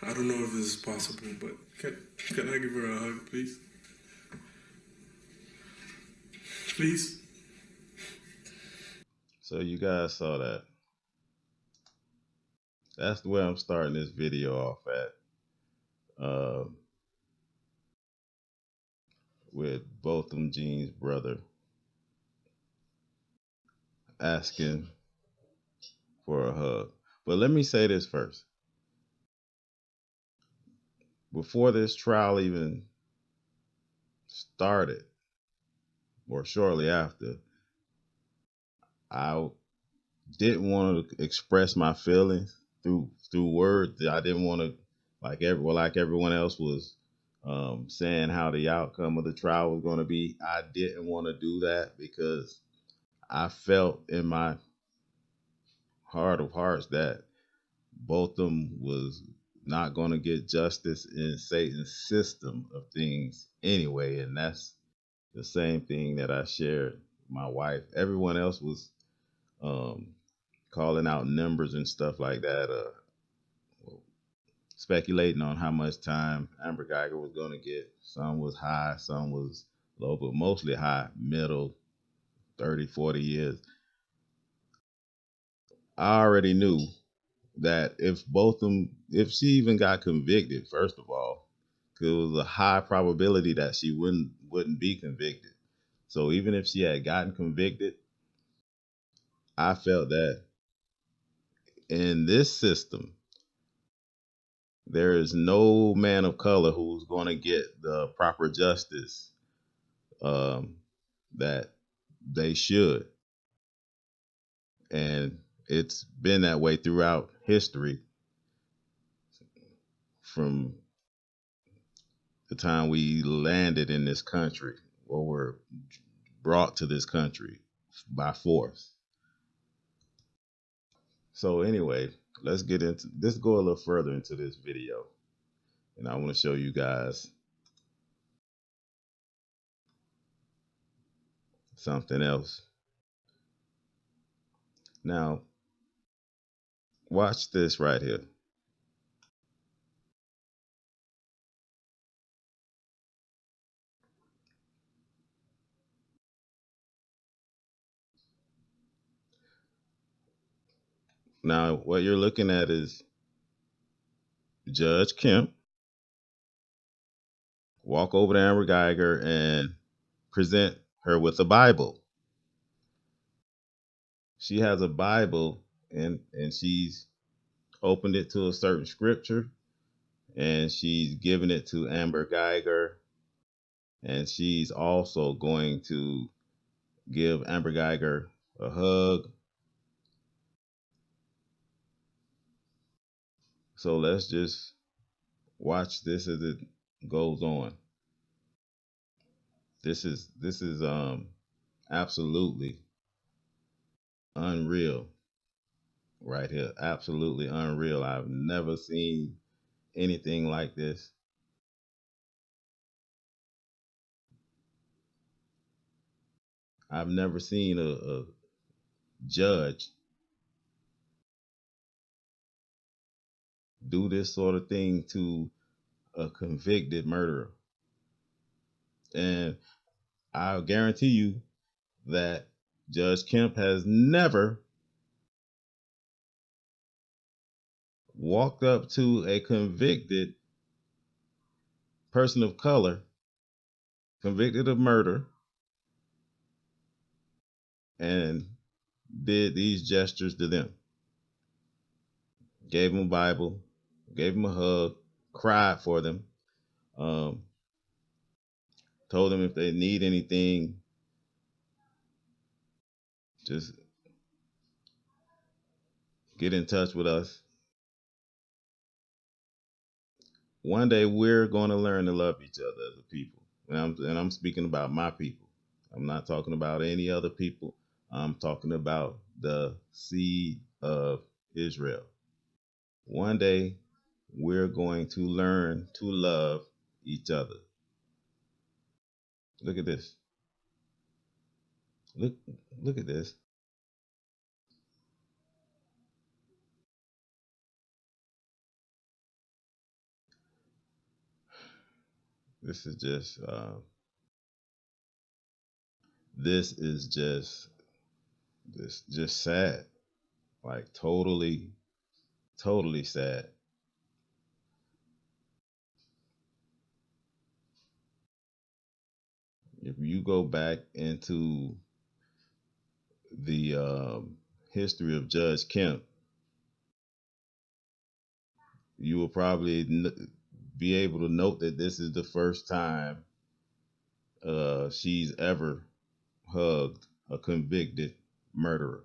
I don't know if this is possible, but can I give her a hug, please? Please? So you guys saw that. That's the way I'm starting this video off at. With Botham Jean's brother asking for a hug. But let me say this first. Before this trial even started, or shortly after, I didn't want to express my feelings through words. I didn't want to like everyone else was saying how the outcome of the trial was going to be. I didn't want to do that because I felt in my heart of hearts that Botham was not going to get justice in Satan's system of things anyway, and that's the same thing that I shared with my wife. Everyone else was um, calling out numbers and stuff like that, speculating on how much time Amber Geiger was going to get. Some was high, some was low, but mostly high, middle, 30, 40 years. I already knew that if she even got convicted, first of all, because it was a high probability that she wouldn't be convicted. So even if she had gotten convicted, I felt that in this system, there is no man of color who's going to get the proper justice um, that they should. And it's been that way throughout history from the time we landed in this country or were brought to this country by force. So anyway, let's go a little further into this video. And I want to show you guys something else. Now, watch this right here. Now, what you're looking at is Judge Kemp walk over to Amber Geiger and present her with a Bible. She has a Bible and she's opened it to a certain scripture and she's given it to Amber Geiger and she's also going to give Amber Geiger a hug. So let's just watch this as it goes on. This is absolutely unreal right here. Absolutely unreal. I've never seen anything like this. I've never seen a judge do this sort of thing to a convicted murderer. And I'll guarantee you that Judge Kemp has never walked up to a convicted person of color, convicted of murder, and did these gestures to them. Gave them a Bible, gave them a hug, cried for them, um, told them if they need anything, just get in touch with us. One day we're going to learn to love each other as a people. And I'm speaking about my people. I'm not talking about any other people. I'm talking about the seed of Israel. One day we're going to learn to love each other. Look at this. Look look at this. This is just this is just sad. Like totally sad. If you go back into the history of Judge Kemp, you will probably be able to note that this is the first time she's ever hugged a convicted murderer.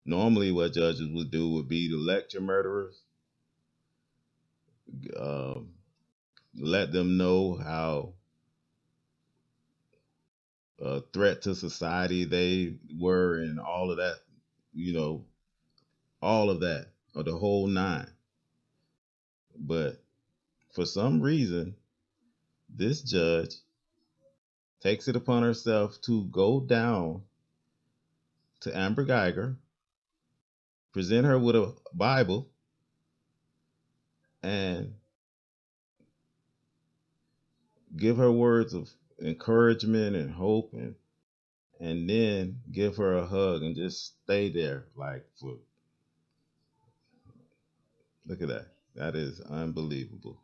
Normally, what judges would do would be to lecture murderers, um, let them know how a threat to society they were, and all of that, you know, all of that, or the whole nine. But for some reason, this judge takes it upon herself to go down to Amber Geiger, present her with a Bible, and give her words of encouragement and hope, and then give her a hug and just stay there like for look at that. That is unbelievable.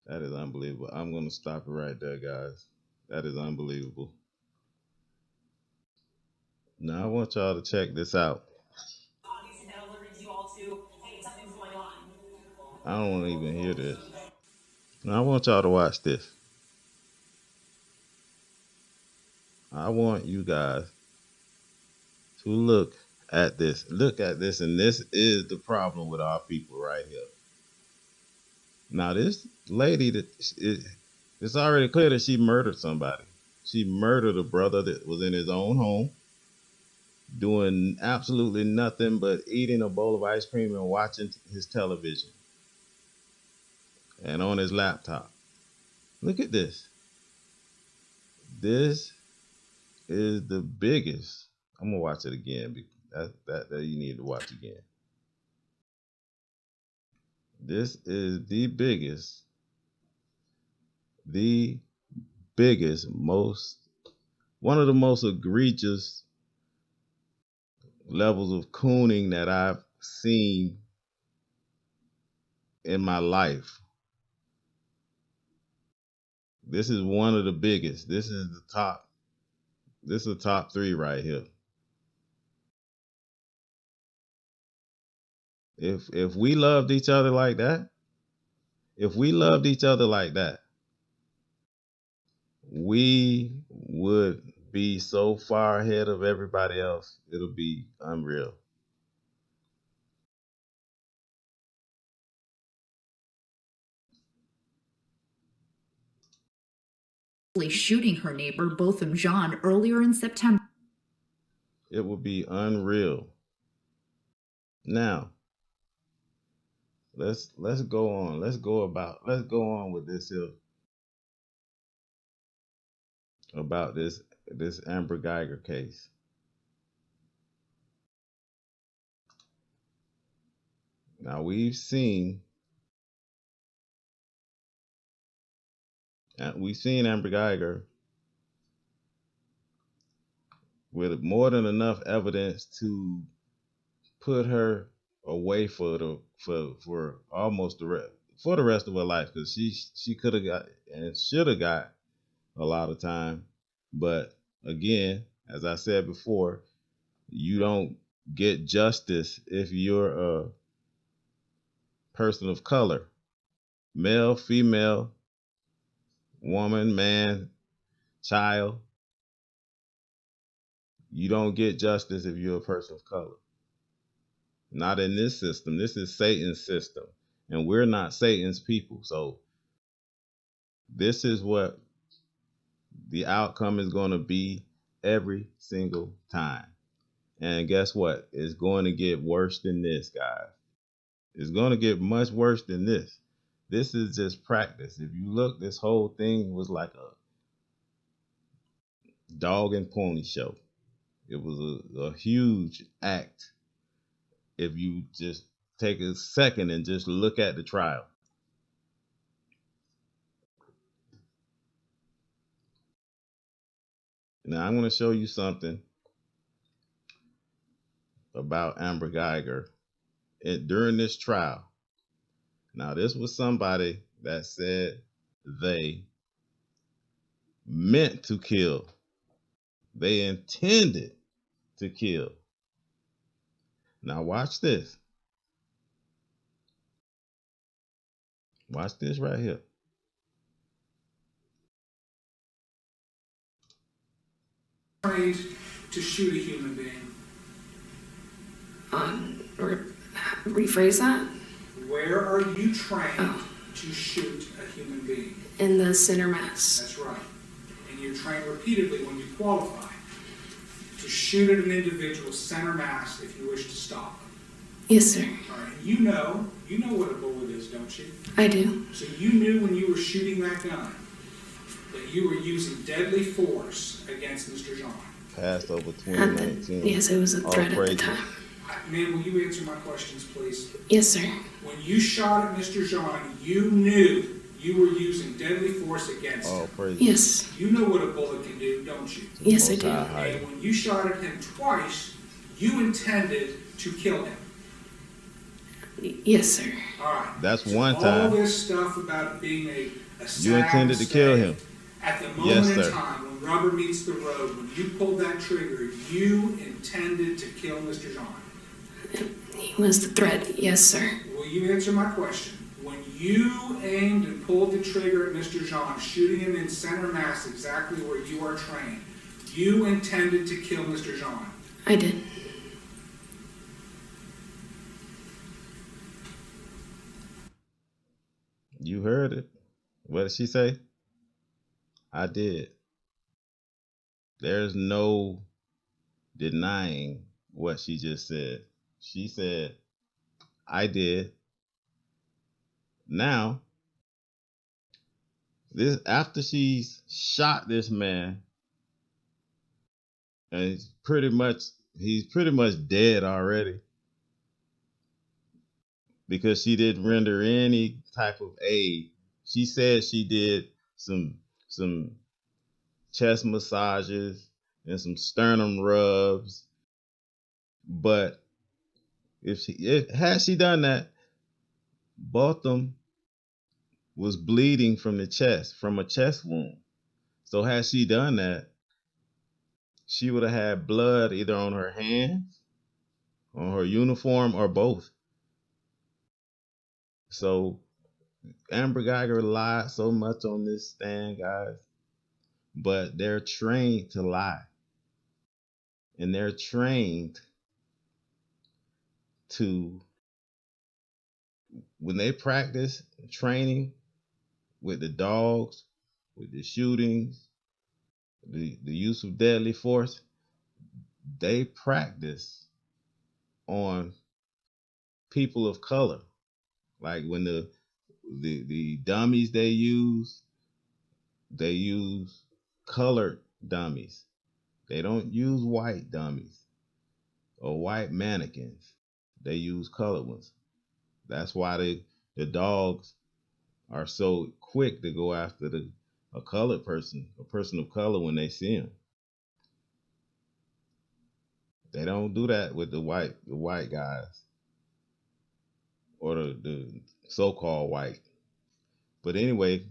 That is unbelievable. I'm gonna stop it right there, guys. That is unbelievable. Now I want y'all to check this out. I don't want to even hear this. Now I want y'all to watch this. I want you guys to at this. Look at this, and this is the problem with our people right here. Now this lady it's already clear that she murdered somebody. She murdered a brother that was in his own home, doing absolutely nothing but eating a bowl of ice cream and watching his television and on his laptop. Look at this. This is the biggest. I'm gonna watch it again. That you need to watch again. This is the biggest, most one of the most egregious levels of cooning that I've seen in my life. This is one of the biggest. This is the top. This is the top three right here. If we loved each other like that, if we loved each other like that, we would be so far ahead of everybody else. It'll be unreal. Shooting her neighbor Botham John earlier in September. It would be unreal. Now, let's go on. Let's go on with this here about this Amber Geiger case. Now we've seen Amber Geiger with more than enough evidence to put her away for almost for the rest of her life, because she could have got and should have got a lot of time. But again, as I said before, you don't get justice if you're a person of color, male, female, woman, man, child. You don't get justice if you're a person of color. Not in this system. This is Satan's system, and we're not Satan's people. So this is what the outcome is going to be every single time. And guess what? It's going to get worse than this, guys. It's going to get much worse than this. This is just practice. If you look, this whole thing was like a dog and pony show. It was a huge act. If you just take a second and just look at the trial, Now I'm going to show you something about Amber Geiger during this trial. Now, this was somebody that said they meant to kill. They intended to kill. Now, watch this. Watch this right here. Trained to shoot a human being. Rephrase that? Where are you trained to shoot a human being? In the center mass. That's right. And you're trained repeatedly when you qualify to shoot at an individual center mass if you wish to stop them. Yes, sir. All right. You know what a bullet is, don't you? I do. So you knew when you were shooting that gun that you were using deadly force against Mr. John. Passed over 2019. Yes, it was a threat at the time. Ma'am, will you answer my questions, please? Yes, sir. When you shot at Mr. John, you knew you were using deadly force against him. Yes. You know what a bullet can do, don't you? Yes, I do. And when you shot at him twice, you intended to kill him. Yes, sir. All right. That's so one time. All this stuff about it being a you intended to kill him. At the moment in time, when rubber meets the road, when you pulled that trigger, you intended to kill Mr. John. He was the threat. Yes, sir. Will you answer my question? When you aimed and pulled the trigger at Mr. John, shooting him in center mass exactly where you are trained, you intended to kill Mr. John. I did. You heard it. What did she say? I did. There's no denying what she just said. She said, I did. Now, this after she's shot this man, and he's pretty much dead already, because she didn't render any type of aid. She said she did some chest massages and some sternum rubs, but had she done that, Botham was bleeding from the chest, from a chest wound. So had she done that, she would have had blood either on her hands, on her uniform, or both. So Amber Geiger lied so much on this stand, guys, but they're trained to lie. And they're trained to, when they practice training with the dogs, with the shootings, the use of deadly force, they practice on people of color. Like when the dummies they use colored dummies. They don't use white dummies or white mannequins. They use colored ones. That's why the dogs are so quick to go after a colored person, a person of color, when they see him. They don't do that with the white guys or the so-called white. But anyway,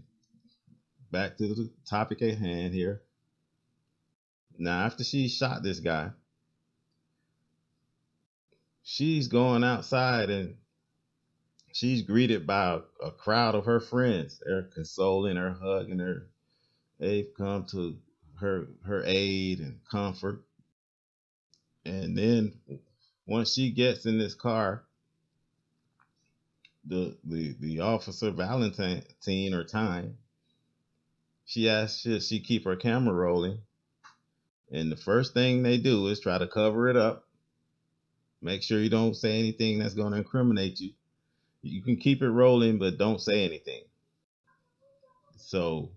back to the topic at hand here. Now, after she shot this guy, she's going outside and she's greeted by a crowd of her friends. They're consoling her, hugging her. They've come to her aid and comfort. And then once she gets in this car, the officer Valentine or Time, she asks should she keep her camera rolling. And the first thing they do is try to cover it up. Make sure you don't say anything that's going to incriminate you. You can keep it rolling, but don't say anything. So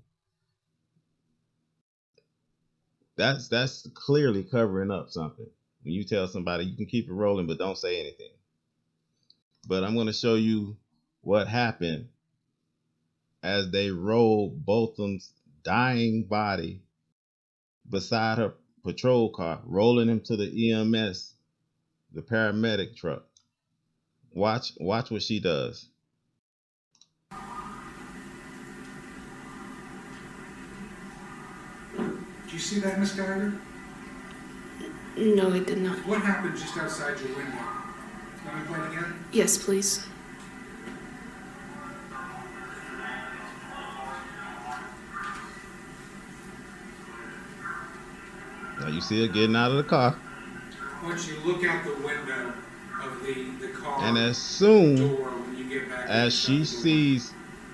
that's clearly covering up something. When you tell somebody you can keep it rolling, but don't say anything. But I'm going to show you what happened as they rolled Botham's dying body beside her patrol car, rolling him to the EMS, the paramedic truck. Watch what she does. Did you see that, Miss Geiger? No, I did not. What happened just outside your window? Let me play it again. Yes, please. Now you see her getting out of the car. Once you look out the window of the car And as soon door when you get back as inside she the door. sees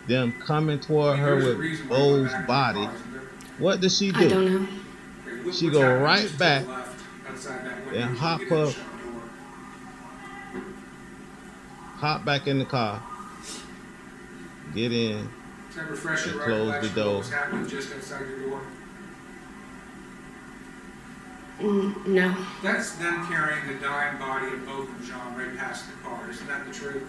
them coming toward her There's a with reason why we're Bo's back in the body, car, isn't there? what does she I don't do? know. Okay, look She what's go happening right just to back the left outside that window and as you hop get in the up, shop door. hop back in the car, get in, Does that refresh your and close the recollection of what door. was happening just outside your door? No. That's them carrying the dying body of Botham Jean right past the car. Isn't that the truth?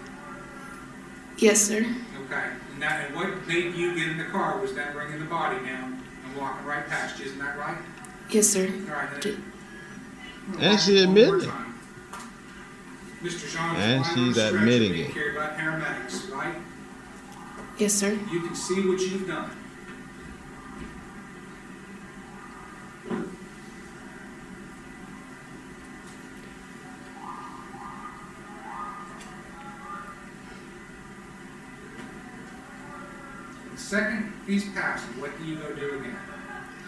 Yes, sir. Okay. And what made you get in the car was them bringing the body down and walking right past you. Isn't that right? Yes, sir. All right. Did- And she admitted it. Mr. Jean was And lying on she's a stretcher admitting being it. carried by paramedics, right? Yes, sir. You can see what you've done. The second he's passed, what do you go do again?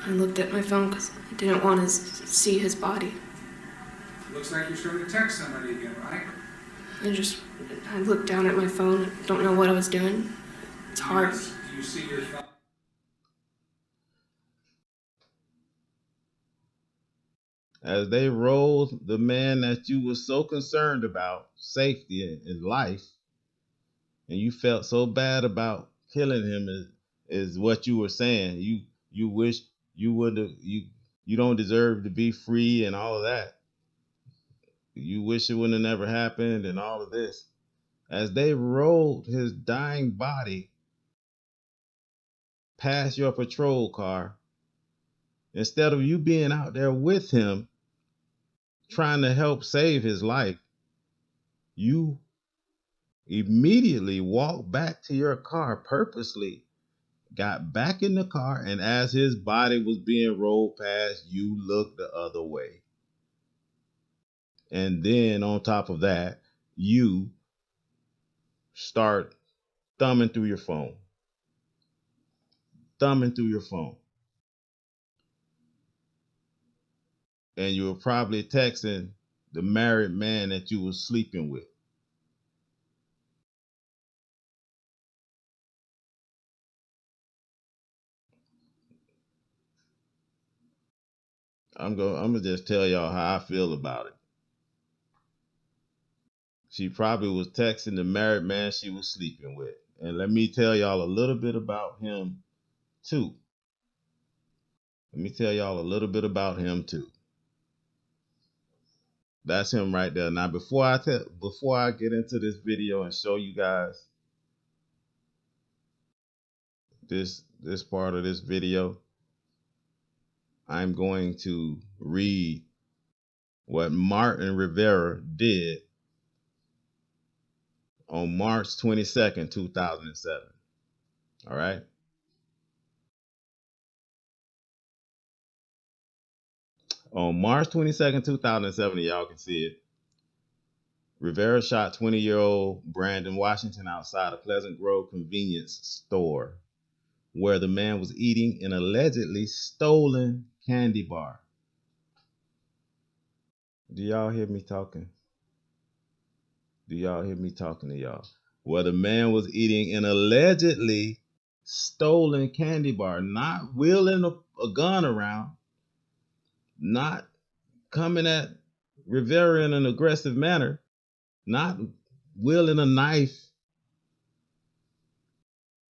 I looked at my phone because I didn't want to see his body. Looks like you're trying to text somebody again, right? I looked down at my phone. Don't know what I was doing. It's hard. Yes. Do you see your phone? As they rolled the man that you were so concerned about, safety and life, and you felt so bad about killing him is what you were saying. You wish you would have you don't deserve to be free and all of that. You wish it wouldn't have never happened and all of this. As they rolled his dying body past your patrol car, instead of you being out there with him trying to help save his life, you immediately walked back to your car purposely, got back in the car, and as his body was being rolled past, you looked the other way. And then on top of that, you start thumbing through your phone. And you were probably texting the married man that you were sleeping with. I'm gonna just tell y'all how I feel about it. She probably was texting the married man she was sleeping with. And let me tell y'all a little bit about him too. That's him right there. Now before I get into this video and show you guys this part of this video, I'm going to read what Martin Rivera did on March 22nd, 2007. All right? On March 22nd, 2007, y'all can see it. Rivera shot 20-year-old Brandon Washington outside a Pleasant Grove convenience store where the man was eating an allegedly stolen candy bar. Do y'all hear me talking? To y'all? Where the man was eating an allegedly stolen candy bar, not wheeling a gun around, not coming at Rivera in an aggressive manner, not wielding a knife,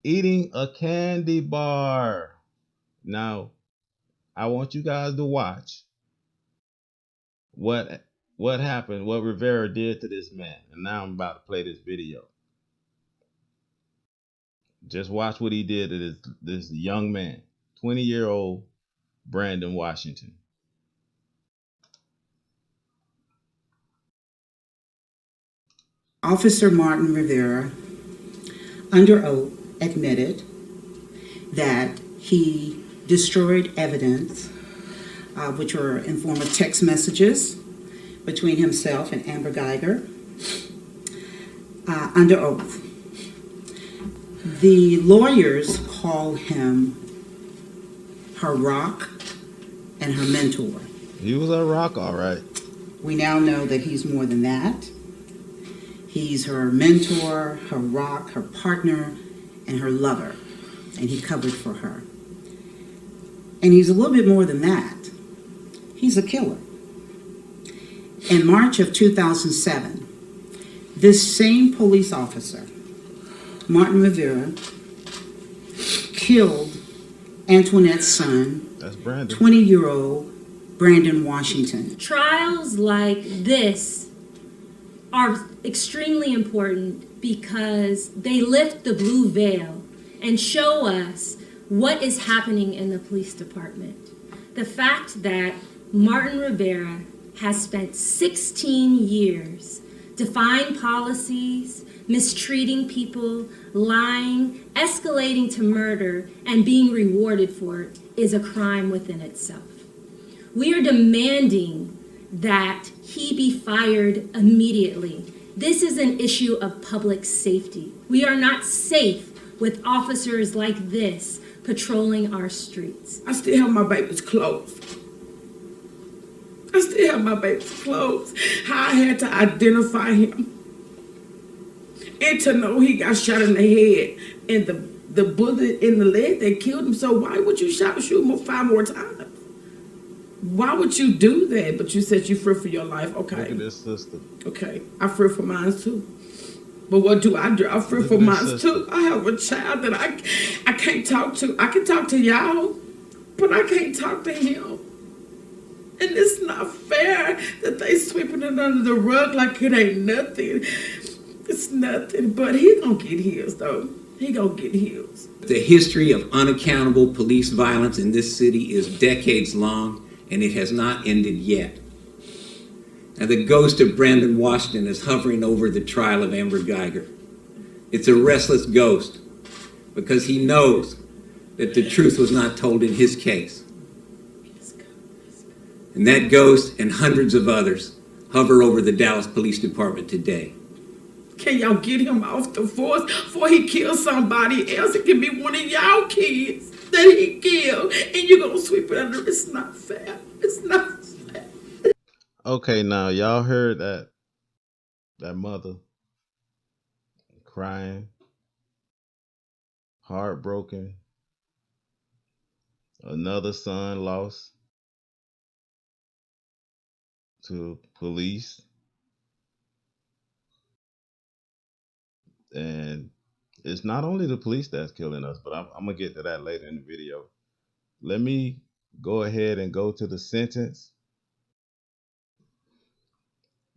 eating a candy bar. Now, I want you guys to watch what happened, what Rivera did to this man. And now I'm about to play this video. Just watch what he did to this young man, 20-year-old Brandon Washington. Officer Martin Rivera, under oath, admitted that he destroyed evidence, which were in form of text messages between himself and Amber Geiger, under oath. The lawyers call him her rock and her mentor. He was a rock, all right. We now know that he's more than that. He's her mentor, her rock, her partner, and her lover. And he covered for her. And he's a little bit more than that. He's a killer. In March of 2007, this same police officer, Martin Rivera, killed Antoinette's son, That's Brandon. 20-year-old Brandon Washington. Trials like this are extremely important because they lift the blue veil and show us what is happening in the police department. The fact that Martin Rivera has spent 16 years defying policies, mistreating people, lying, escalating to murder, and being rewarded for it is a crime within itself. We are demanding that he be fired immediately. This is an issue of public safety. We are not safe with officers like this patrolling our streets. I still have my baby's clothes. I still have my baby's clothes. How I had to identify him. And to know he got shot in the head and the bullet in the leg that killed him. So why would you shoot him 5 more times? Why would you do that? But you said you fear for your life. Okay. Look at this sister. Okay. I fear for mine too. But what do? I fear for mine too. I have a child that I can't talk to. I can talk to y'all, but I can't talk to him. And it's not fair that they sweeping it under the rug like it ain't nothing. It's nothing, but he gonna get his though. He gonna get his. The history of unaccountable police violence in this city is decades long, and it has not ended yet. And the ghost of Brandon Washington is hovering over the trial of Amber Geiger. It's a restless ghost because he knows that the truth was not told in his case. And that ghost and hundreds of others hover over the Dallas Police Department today. Can y'all get him off the force before he kills somebody else? It can be one of y'all kids that he killed, and you gonna sweep it under. It's not fair. It's not fair. Okay, now y'all heard that mother crying, heartbroken, another son lost to police, and it's not only the police that's killing us, but I'm gonna get to that later in the video. Let me go ahead and go to the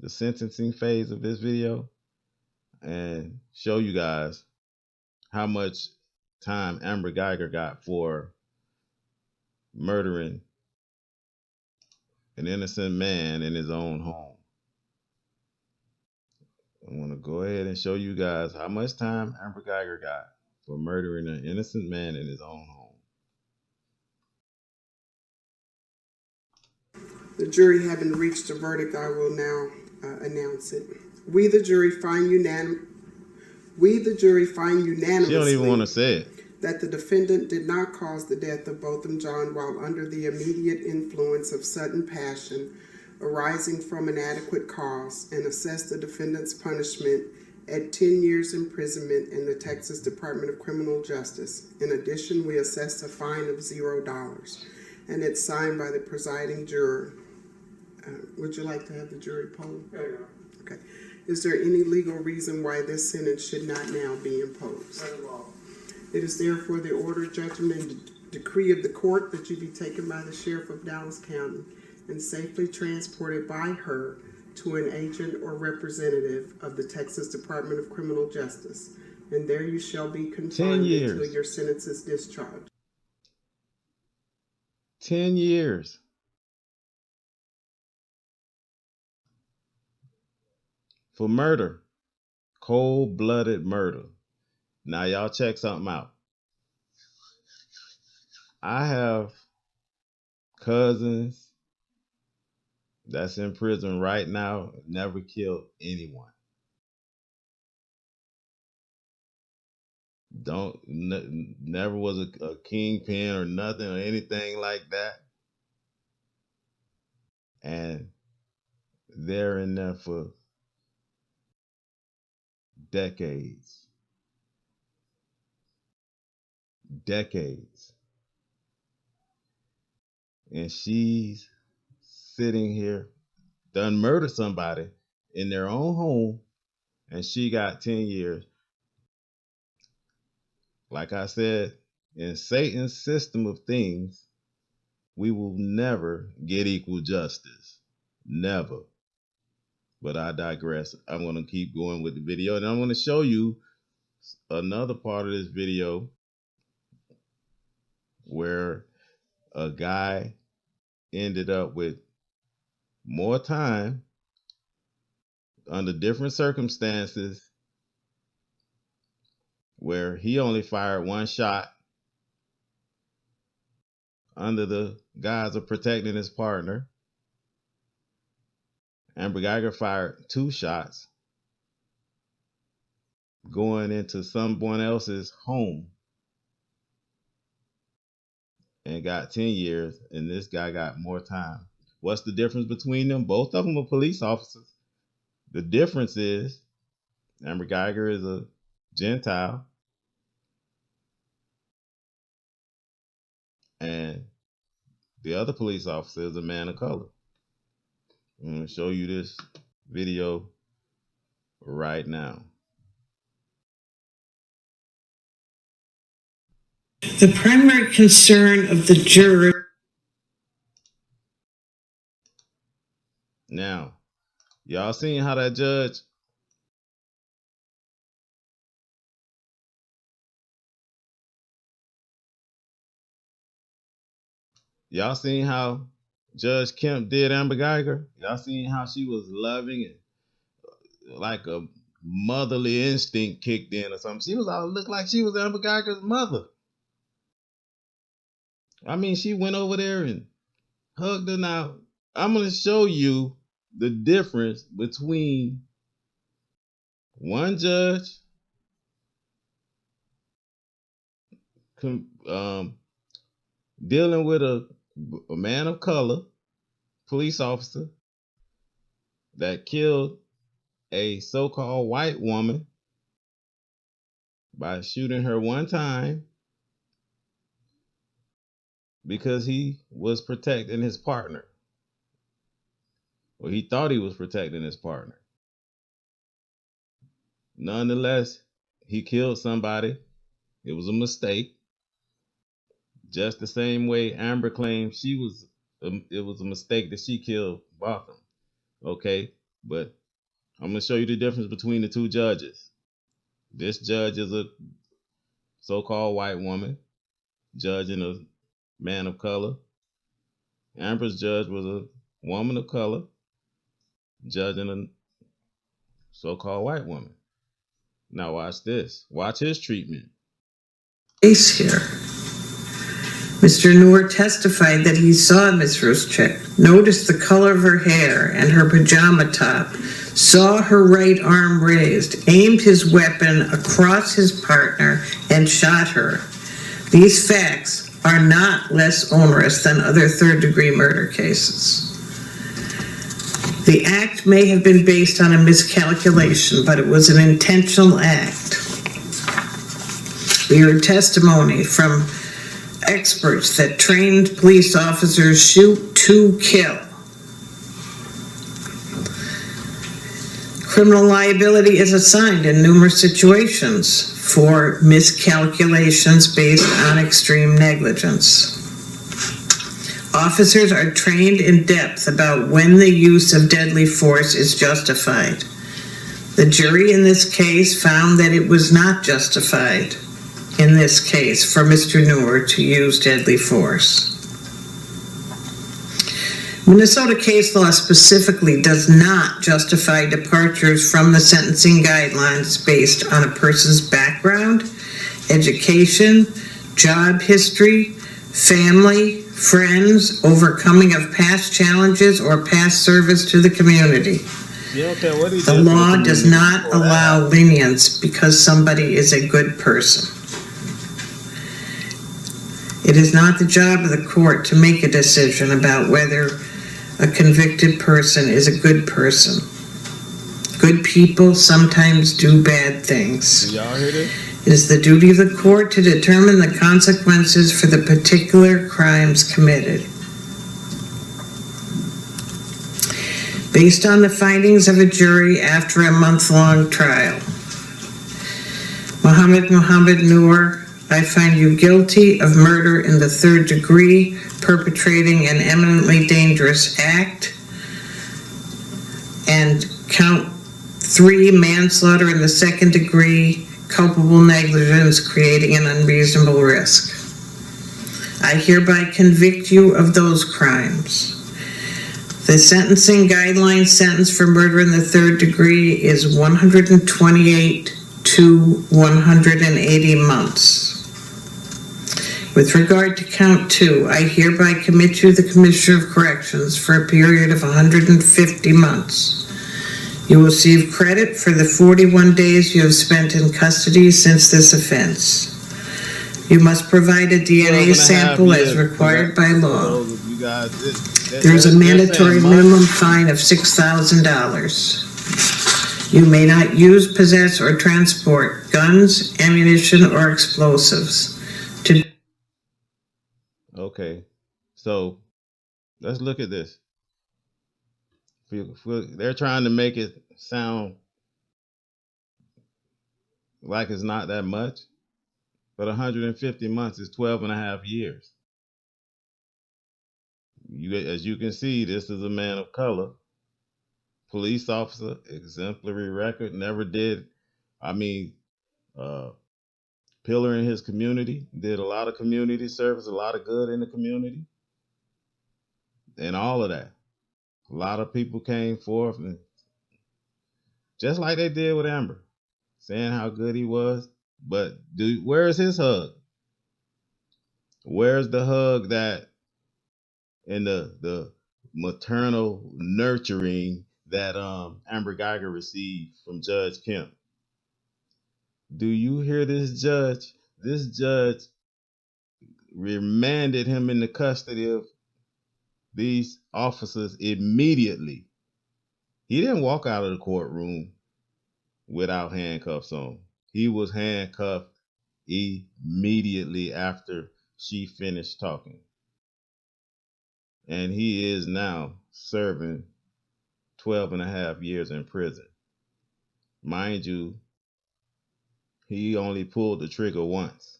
sentencing phase of this video and show you guys how much time Amber Geiger got for murdering an innocent man in his own home. I want to go ahead and show you guys how much time Amber Geiger got for murdering an innocent man in his own home. The jury having reached a verdict, I will now announce it. We, the jury, find unanimously. She don't even want to say it. That the defendant did not cause the death of Botham John while under the immediate influence of sudden passion arising from an adequate cause, and assess the defendant's punishment at 10 years imprisonment in the Texas Department of Criminal Justice. In addition, we assess a fine of $0, and it's signed by the presiding juror. Would you like to have the jury poll? Yeah. Okay. Is there any legal reason why this sentence should not now be imposed? Very well. It is therefore the order, judgment, and decree of the court that you be taken by the Sheriff of Dallas County and safely transported by her to an agent or representative of the Texas Department of Criminal Justice. And there you shall be confined until your sentence is discharged. 10 years. For murder. Cold-blooded murder. Now y'all check something out. I have cousins that's in prison right now, never killed anyone. Never was a kingpin or nothing or anything like that. And they're in there for decades. Decades. And she's sitting here, done murdered somebody in their own home, and she got 10 years. Like I said, in Satan's system of things, we will never get equal justice. Never. But I digress. I'm going to keep going with the video, and I'm going to show you another part of this video where a guy ended up with more time under different circumstances, where he only fired one shot under the guise of protecting his partner. Amber Geiger fired 2 shots going into someone else's home and got 10 years, and this guy got more time. What's the difference between them? Both of them are police officers. The difference is Amber Geiger is a Gentile and the other police officer is a man of color. I'm going to show you this video right now. The primary concern of the juror. Now, y'all seen how that judge seen how Judge Kemp did Amber Geiger? Y'all seen how she was loving and like a motherly instinct kicked in or something? She was all looked like she was Amber Geiger's mother. I mean, she went over there and hugged her. Now, I'm going to show you the difference between one judge dealing with a man of color, police officer, that killed a so-called white woman by shooting her one time because he was protecting his partner. Well, he thought he was protecting his partner. Nonetheless, he killed somebody. It was a mistake. Just the same way Amber claimed it was a mistake that she killed Botham. Okay, but I'm going to show you the difference between the two judges. This judge is a so-called white woman judging a man of color. Amber's judge was a woman of color judging a so-called white woman. Now watch this. Watch his treatment. Case here. Mr. Noor testified that he saw Ms. Ruschek, noticed the color of her hair and her pajama top, saw her right arm raised, aimed his weapon across his partner, and shot her. These facts are not less onerous than other third-degree murder cases. The act may have been based on a miscalculation, but it was an intentional act. We heard testimony from experts that trained police officers shoot to kill. Criminal liability is assigned in numerous situations for miscalculations based on extreme negligence. Officers are trained in depth about when the use of deadly force is justified. The jury in this case found that it was not justified in this case for Mr. Noor to use deadly force. Minnesota case law specifically does not justify departures from the sentencing guidelines based on a person's background, education, job history, family, friends, overcoming of past challenges, or past service to the community. The law does not allow lenience because somebody is a good person. It is not the job of the court to make a decision about whether a convicted person is a good person. Good people sometimes do bad things. Did y'all hear this? It is the duty of the court to determine the consequences for the particular crimes committed. Based on the findings of a jury after a month-long trial, Mohammed Noor, I find you guilty of murder in the 3rd degree, perpetrating an eminently dangerous act, and count 3, manslaughter in the 2nd degree, culpable negligence, creating an unreasonable risk. I hereby convict you of those crimes. The sentencing guideline sentence for murder in the 3rd degree is 128 to 180 months. With regard to count 2, I hereby commit you the Commissioner of Corrections for a period of 150 months. You will receive credit for the 41 days you have spent in custody since this offense. You must provide a DNA sample as required by law. There is a mandatory minimum fine of $6,000. You may not use, possess, or transport guns, ammunition, or explosives. Okay, so let's look at this. They're trying to make it sound like it's not that much, but 150 months is 12 and a half years. As you can see, this is a man of color, police officer, exemplary record, never did, pillar in his community, did a lot of community service, a lot of good in the community, and all of that. A lot of people came forth, and just like they did with Amber, saying how good he was. But where's his hug? Where's the hug that and the maternal nurturing that Amber Geiger received from Judge Kemp? Do you hear this judge? This judge remanded him in the custody of these officers immediately. He didn't walk out of the courtroom without handcuffs on. He was handcuffed immediately after she finished talking. And he is now serving 12 and a half years in prison. Mind you, he only pulled the trigger once.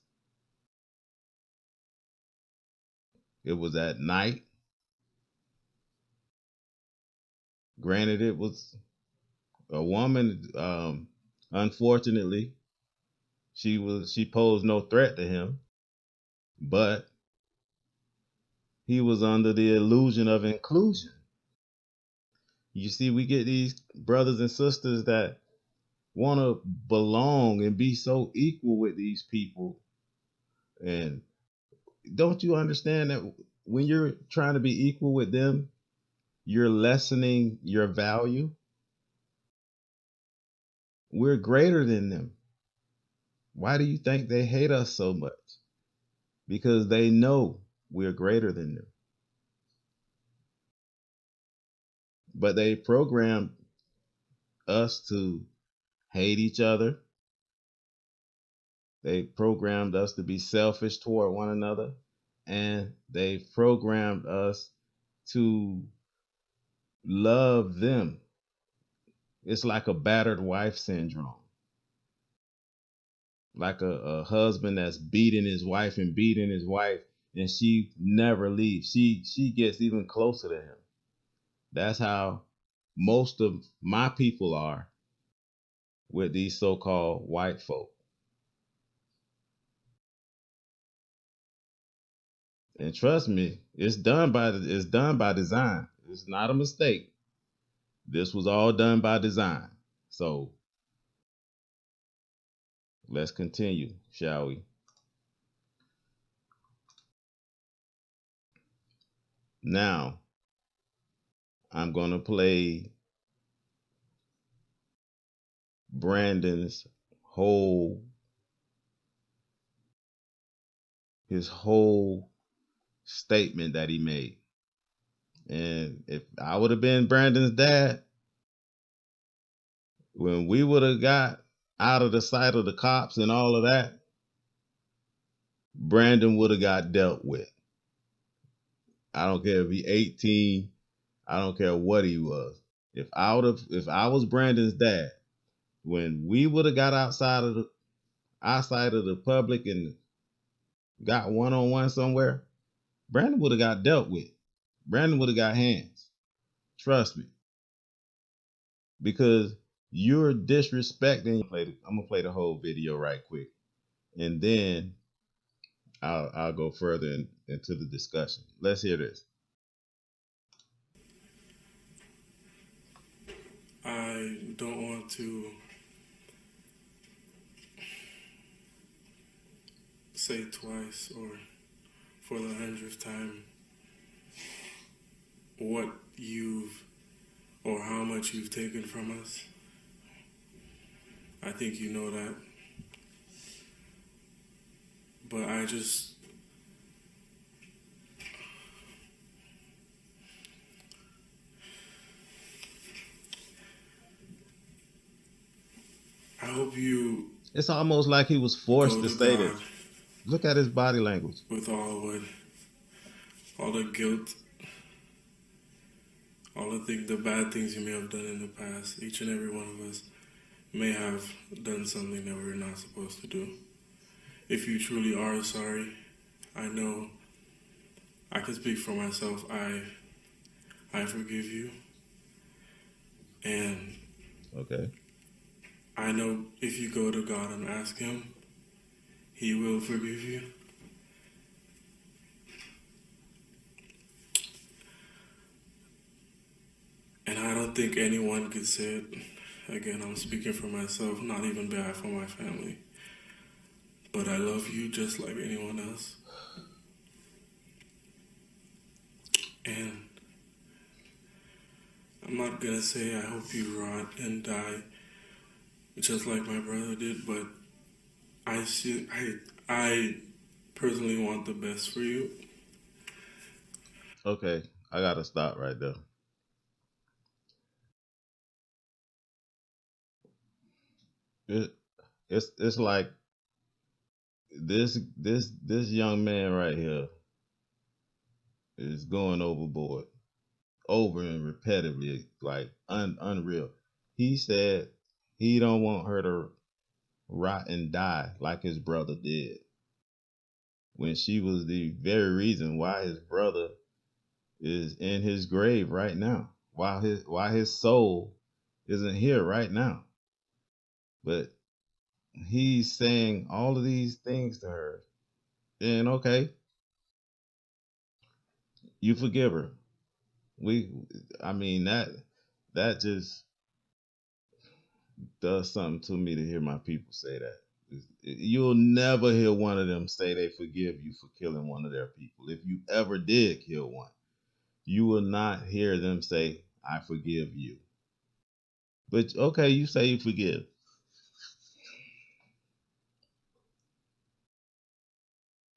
It was at night. Granted, it was a woman. Unfortunately, she posed no threat to him, but he was under the illusion of inclusion. You see, we get these brothers and sisters that want to belong and be so equal with these people. And don't you understand that when you're trying to be equal with them, you're lessening your value? We're greater than them. Why do you think they hate us so much? Because they know we're greater than them. But they programmed us to hate each other. They programmed us to be selfish toward one another. And they programmed us to love them. It's like a battered wife syndrome. Like a husband that's beating his wife, and she never leaves. She gets even closer to him. That's how most of my people are with these so-called white folk. And trust me, it's done by design. It's not a mistake. This was all done by design. So let's continue, shall we? Now, I'm going to play Brandon's his whole statement that he made. And if I would have been Brandon's dad, when we would have got out of the sight of the cops and all of that, Brandon would have got dealt with. I don't care if he 18, I don't care what he was. If I was Brandon's dad, when we would have got outside of the public and got one-on-one somewhere, Brandon would have got dealt with. Brandon would have got hands. Trust me. Because you're disrespecting. I'm gonna play the whole video right quick, and then I'll go further into the discussion. Let's hear this. I don't want to say twice or for the 100th time what you've or how much you've taken from us. I think you know that. But I hope you. It's almost like he was forced to say this. Look at his body language. With all the guilt, all the bad things you may have done in the past. Each and every one of us may have done something that we're not supposed to do. If you truly are sorry, I know I can speak for myself. I forgive you. And okay, I know if you go to God and ask him, he will forgive you. And I don't think anyone could say it. Again, I'm speaking for myself, not even behalf of my family. But I love you just like anyone else. And I'm not gonna say I hope you rot and die just like my brother did, but I personally want the best for you. Okay, I gotta stop right there. It's like this young man right here is going overboard, over and repetitively, like unreal. He said he don't want her to rot and die like his brother did, when she was the very reason why his brother is in his grave right now, why his soul isn't here right now. But he's saying all of these things to her, and okay, you forgive her. I mean that just does something to me to hear my people say that. You'll never hear one of them say they forgive you for killing one of their people. If you ever did kill one, you will not hear them say, I forgive you. But okay, you say you forgive.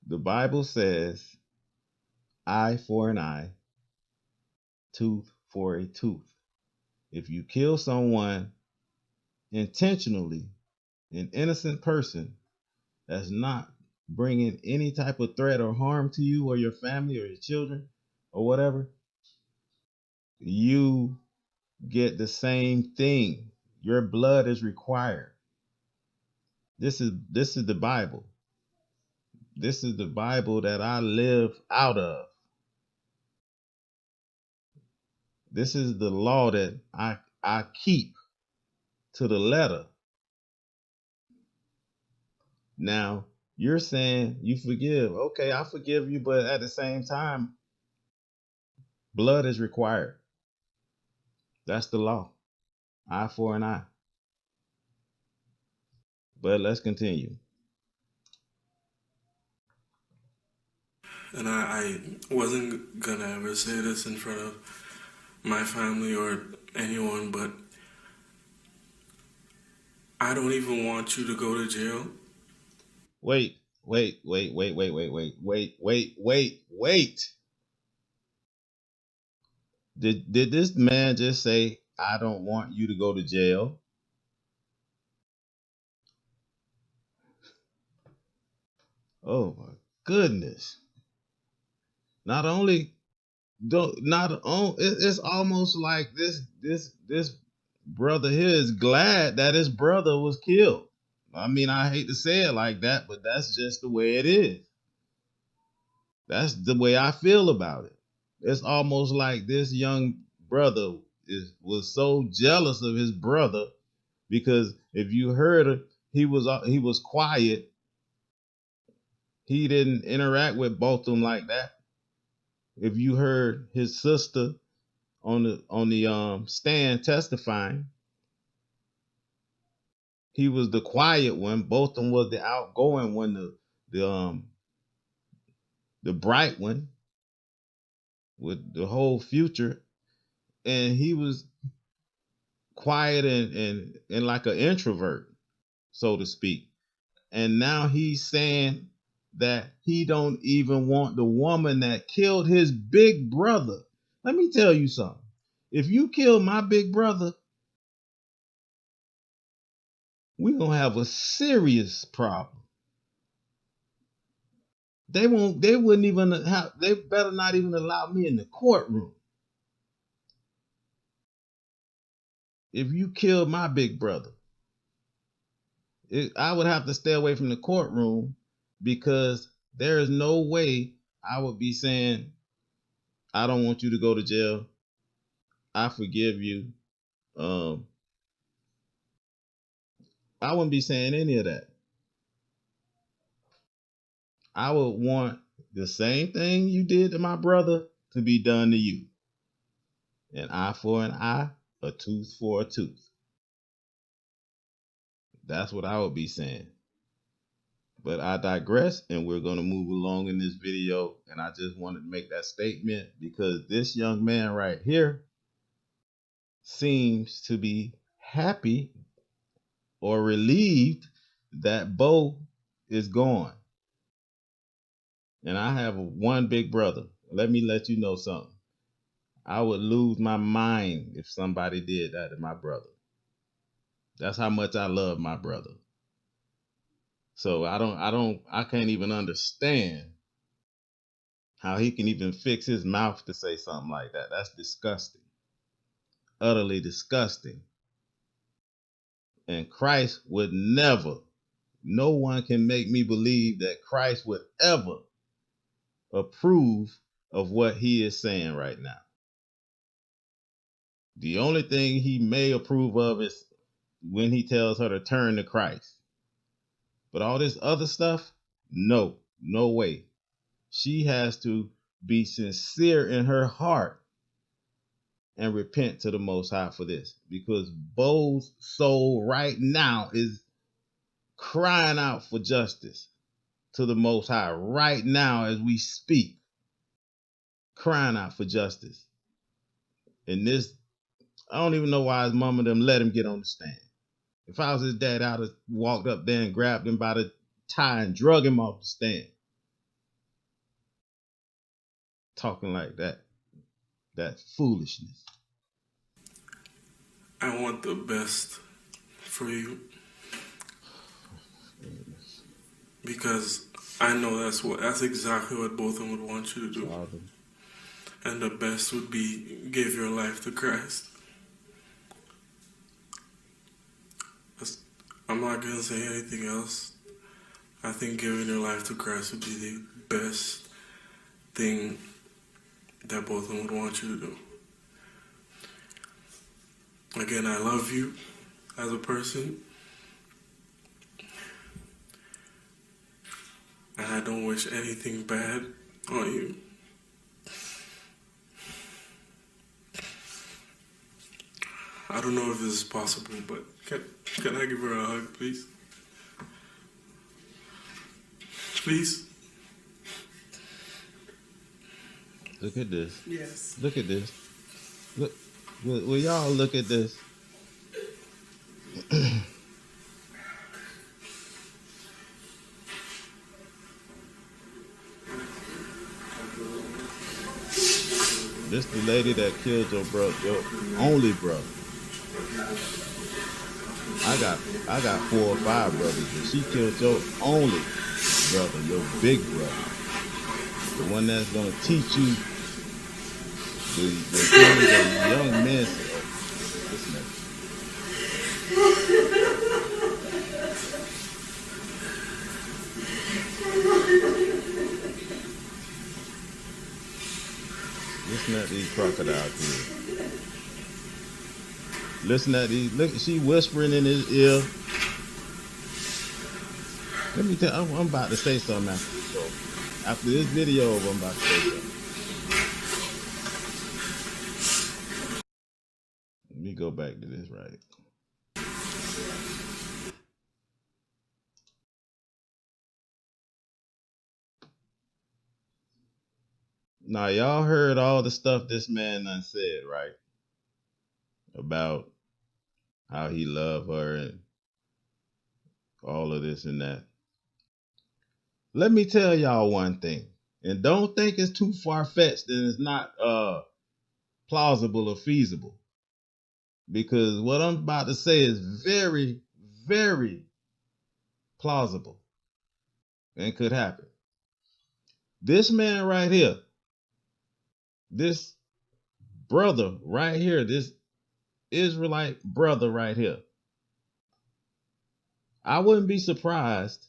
The Bible says, eye for an eye, tooth for a tooth. If you kill someone intentionally, an innocent person that's not bringing any type of threat or harm to you or your family or your children or whatever, you get the same thing. Your blood is required. This is the Bible. This is the Bible that I live out of. This is the law that I keep to the letter. Now, you're saying you forgive. Okay, I forgive you, but at the same time, blood is required. That's the law. Eye for an eye. But let's continue. And I wasn't gonna ever say this in front of my family or anyone, but I don't even want you to go to jail. Wait. Did this man just say, I don't want you to go to jail? Oh my goodness. Not only don't not on it's almost like this brother here is glad that his brother was killed. I mean, I hate to say it like that, but that's just the way it is. That's the way I feel about it. It's almost like this young brother was so jealous of his brother, because if you heard it, he was quiet. He didn't interact with Botham like that. If you heard his sister on the stand testifying, he was the quiet one. Botham was the outgoing one, the bright one with the whole future, and he was quiet and like an introvert, so to speak. And now he's saying that he don't even want the woman that killed his big brother. Let me tell you something. If you kill my big brother, we're gonna have a serious problem. They wouldn't even have, they better not even allow me in the courtroom. If you killed my big brother, I would have to stay away from the courtroom, because there is no way I would be saying, I don't want you to go to jail. I forgive you. I wouldn't be saying any of that. I would want the same thing you did to my brother to be done to you. An eye for an eye, a tooth for a tooth. That's what I would be saying. But I digress, and we're going to move along in this video. And I just wanted to make that statement because this young man right here seems to be happy or relieved that Bo is gone. And I have one big brother. Let me let you know something. I would lose my mind if somebody did that to my brother. That's how much I love my brother. So I can't even understand how he can even fix his mouth to say something like that. That's disgusting. Utterly disgusting. And Christ would never, no one can make me believe that Christ would ever approve of what he is saying right now. The only thing he may approve of is when he tells her to turn to Christ. But all this other stuff, no way. She has to be sincere in her heart and repent to the Most High for this, because Bo's soul right now is crying out for justice to the Most High right now as we speak, crying out for justice. And this, I don't even know why his mama them let him get on the stand. If I was his dad, I'd have walked up there and grabbed him by the tie and drug him off the stand. Talking like that. That foolishness. I want the best for you, because I know that's exactly what both of them would want you to do. Father. And the best would be give your life to Christ. I'm not gonna say anything else. I think giving your life to Christ would be the best thing that both of them would want you to do. Again, I love you as a person, and I don't wish anything bad on you. I don't know if this is possible, but can I give her a hug, please? Please? Look at this. Yes. Look at this. Look, will y'all look at this? This the lady that killed your brother, your only brother. I got 4 or 5 brothers, but she killed your only brother, your big brother, the one that's gonna teach you the things that young men say. Oh, listen to Listen at these crocodiles here. Listen at these. Look, she whispering in his ear. Let me tell you, I'm about to say something after this show. After this video, I'm about to say something. Let me go back to this right. Now, y'all heard all the stuff this man done said, right? About how he loved her and all of this and that. Let me tell y'all one thing. And don't think it's too far-fetched and it's not plausible or feasible. Because what I'm about to say is very, very plausible and could happen. This man right here, this brother right here, this Israelite brother right here, I wouldn't be surprised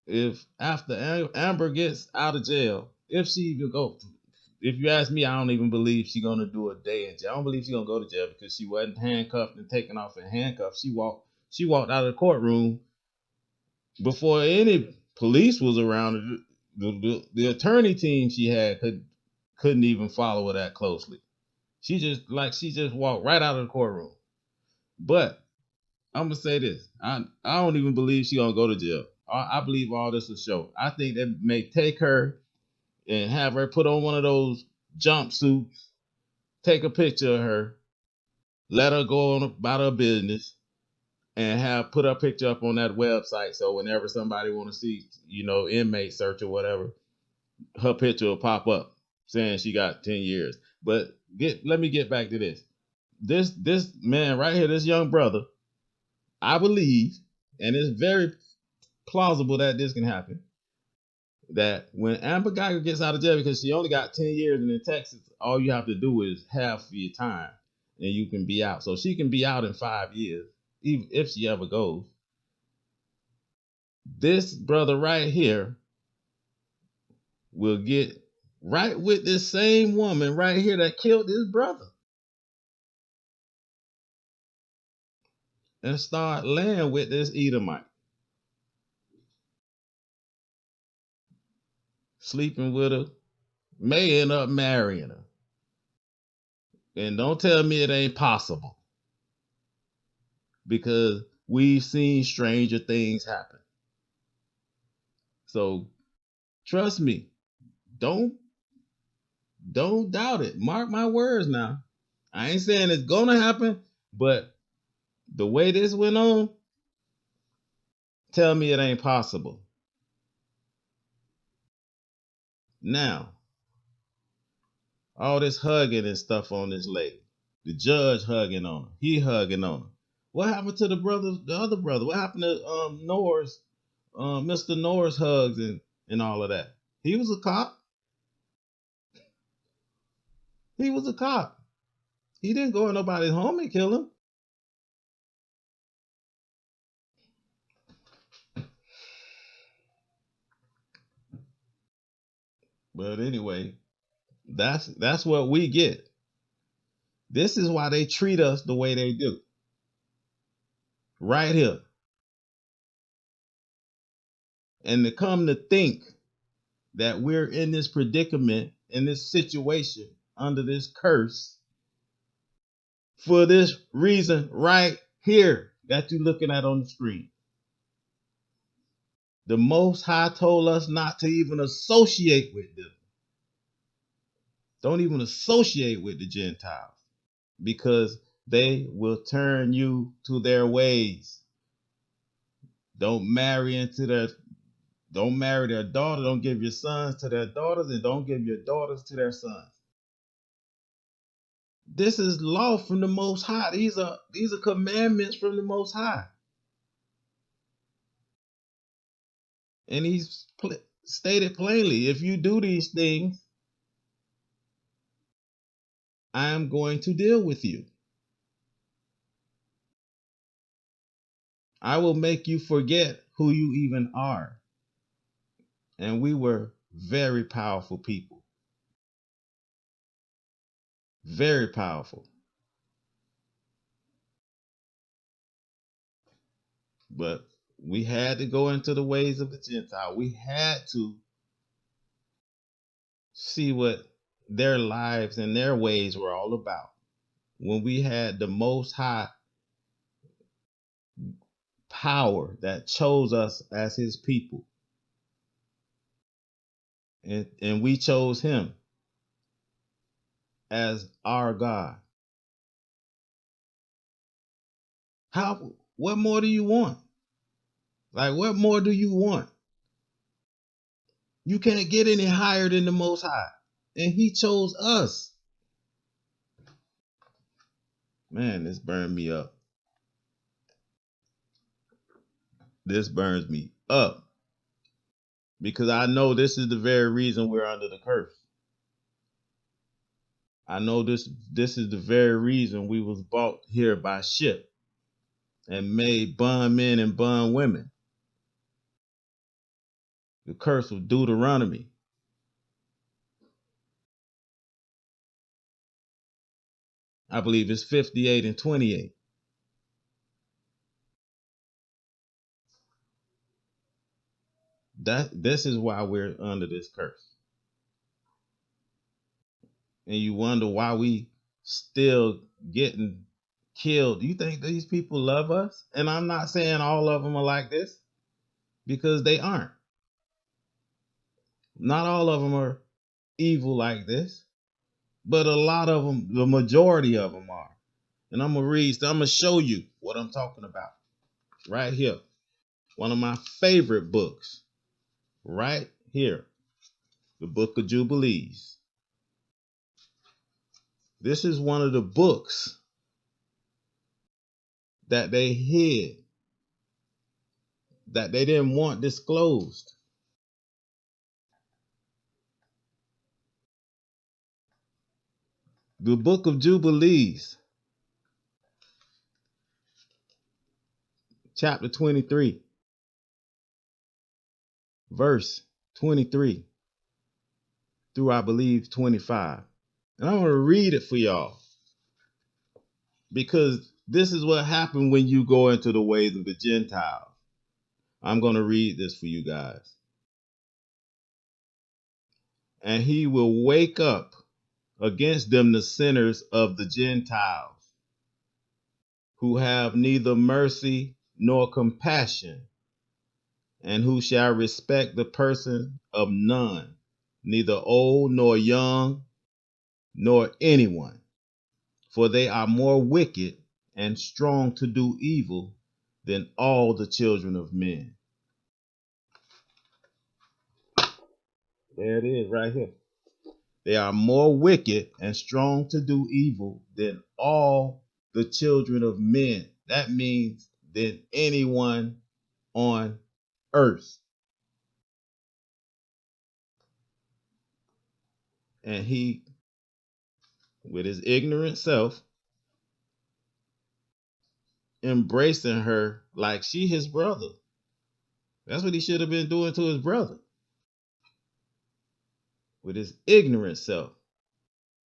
if after Amber gets out of jail, if she even go, if you ask me, I don't even believe she's gonna do a day in jail. I don't believe she's gonna go to jail because she wasn't handcuffed and taken off in handcuffs. She walked out of the courtroom before any police was around. The attorney team she had couldn't even follow her that closely. She just walked right out of the courtroom. But I'm gonna say this: I don't even believe she gonna go to jail. I believe all this is a show. I think they may take her and have her put on one of those jumpsuits, take a picture of her, let her go on about her business, and have put her picture up on that website. So whenever somebody want to see, inmate search or whatever, her picture will pop up saying she got 10 years. But let me get back to this. This man right here, this young brother, I believe, and it's very plausible that this can happen, that when Amber Geiger gets out of jail, because she only got 10 years, and in Texas, all you have to do is half your time, and you can be out. So she can be out in 5 years, even if she ever goes. This brother right here will get right with this same woman right here that killed his brother and start laying with this Edomite, sleeping with her, may end up marrying her. And don't tell me it ain't possible, because we've seen stranger things happen. So trust me, don't doubt it. Mark my words now. I ain't saying it's gonna happen, but the way this went on, tell me it ain't possible. Now, all this hugging and stuff on this lady. The judge hugging on her. He hugging on her. What happened to the other brother? What happened to Norris, Mr. Norris hugs and all of that? He was a cop. He was a cop. He didn't go in nobody's home and kill him. But anyway, that's what we get. This is why they treat us the way they do. Right here. And to come to think that we're in this predicament, in this situation, under this curse, for this reason right here that you're looking at on the screen. The Most High told us not to even associate with them. Don't even associate with the Gentiles, because they will turn you to their ways. Don't marry their daughter. Don't give your sons to their daughters, and don't give your daughters to their sons. This is law from the Most High. These are commandments from the Most High. And he's stated plainly, if you do these things, I am going to deal with you. I will make you forget who you even are. And we were very powerful people. Very powerful. But we had to go into the ways of the Gentile. We had to see what their lives and their ways were all about. When we had the Most High power that chose us as his people, and we chose him as our God. What more do you want? Like, what more do you want? You can't get any higher than the Most High. And he chose us. Man, this burned me up. This burns me up. Because I know this is the very reason we're under the curse. I know this is the very reason we was bought here by ship and made bondmen and bondwomen. The curse of Deuteronomy. I believe it's 58 and 28. This is why we're under this curse. And you wonder why we still getting killed. Do you think these people love us? And I'm not saying all of them are like this, because they aren't. Not all of them are evil like this, but a lot of them, the majority of them are. And I'm going to show you what I'm talking about right here. One of my favorite books right here, the Book of Jubilees. This is one of the books that they hid, that they didn't want disclosed. The Book of Jubilees, chapter 23, verse 23 through, I believe, 25. And I'm going to read it for y'all, because this is what happened when you go into the ways of the Gentiles. I'm going to read this for you guys. And he will wake up against them the sinners of the Gentiles, who have neither mercy nor compassion, and who shall respect the person of none, neither old nor young, nor anyone. For they are more wicked and strong to do evil than all the children of men. There it is right here. They are more wicked and strong to do evil than all the children of men. That means than anyone on earth. And he, with his ignorant self, embracing her like she his brother. That's what he should have been doing to his brother, with his ignorant self.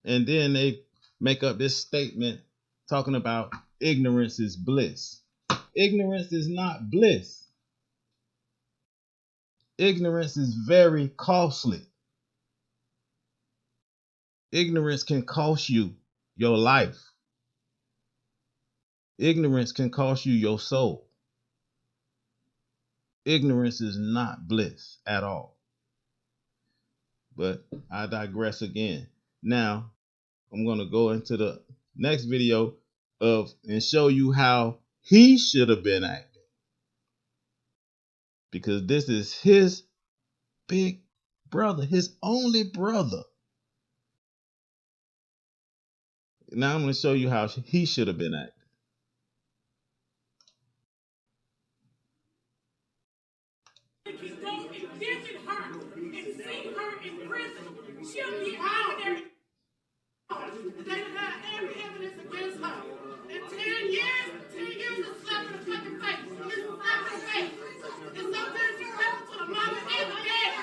And then they make up this statement talking about ignorance is bliss. Ignorance is not bliss. Ignorance is very costly. Ignorance can cost you your life. Ignorance can cost you your soul. Ignorance is not bliss at all. But I digress again. Now, I'm going to go into the next video and show you how he should have been acting. Because this is his big brother, his only brother. Now I'm going to show you how he should have been acting. Visit her and see her in prison, she'll be out there. They have every evidence against her. In 10 years is slapping the fucking face. It's a slap in the face. It's so disrespectful to the mother and the dad.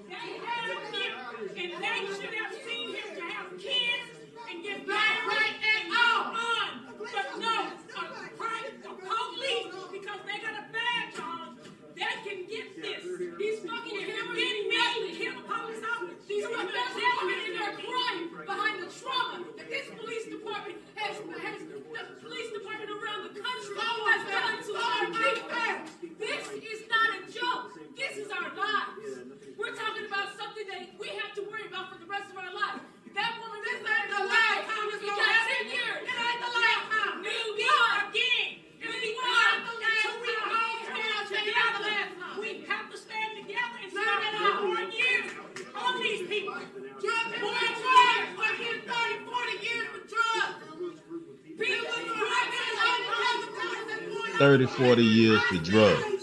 They had him here, and they should have seen him to have kids and get married right at all. But no, the police, because they got a badge on, they can get this. These fucking getting married, kill the police officers. These gentlemen in there crying behind the trauma that this police department has the police department around the country has done to our people. This is not a joke. This is our lives. We're talking about something that we have to worry about for the rest of our lives. That woman, this ain't the last time it's gonna happen. 10 years. It ain't the last time. We are again. We are the last time. We all stand together. We have to stand together and stop it out 1 year on these people. Drugs and drugs are getting 30, 40 years for drugs. People are drugs. 30, 40 years for drugs.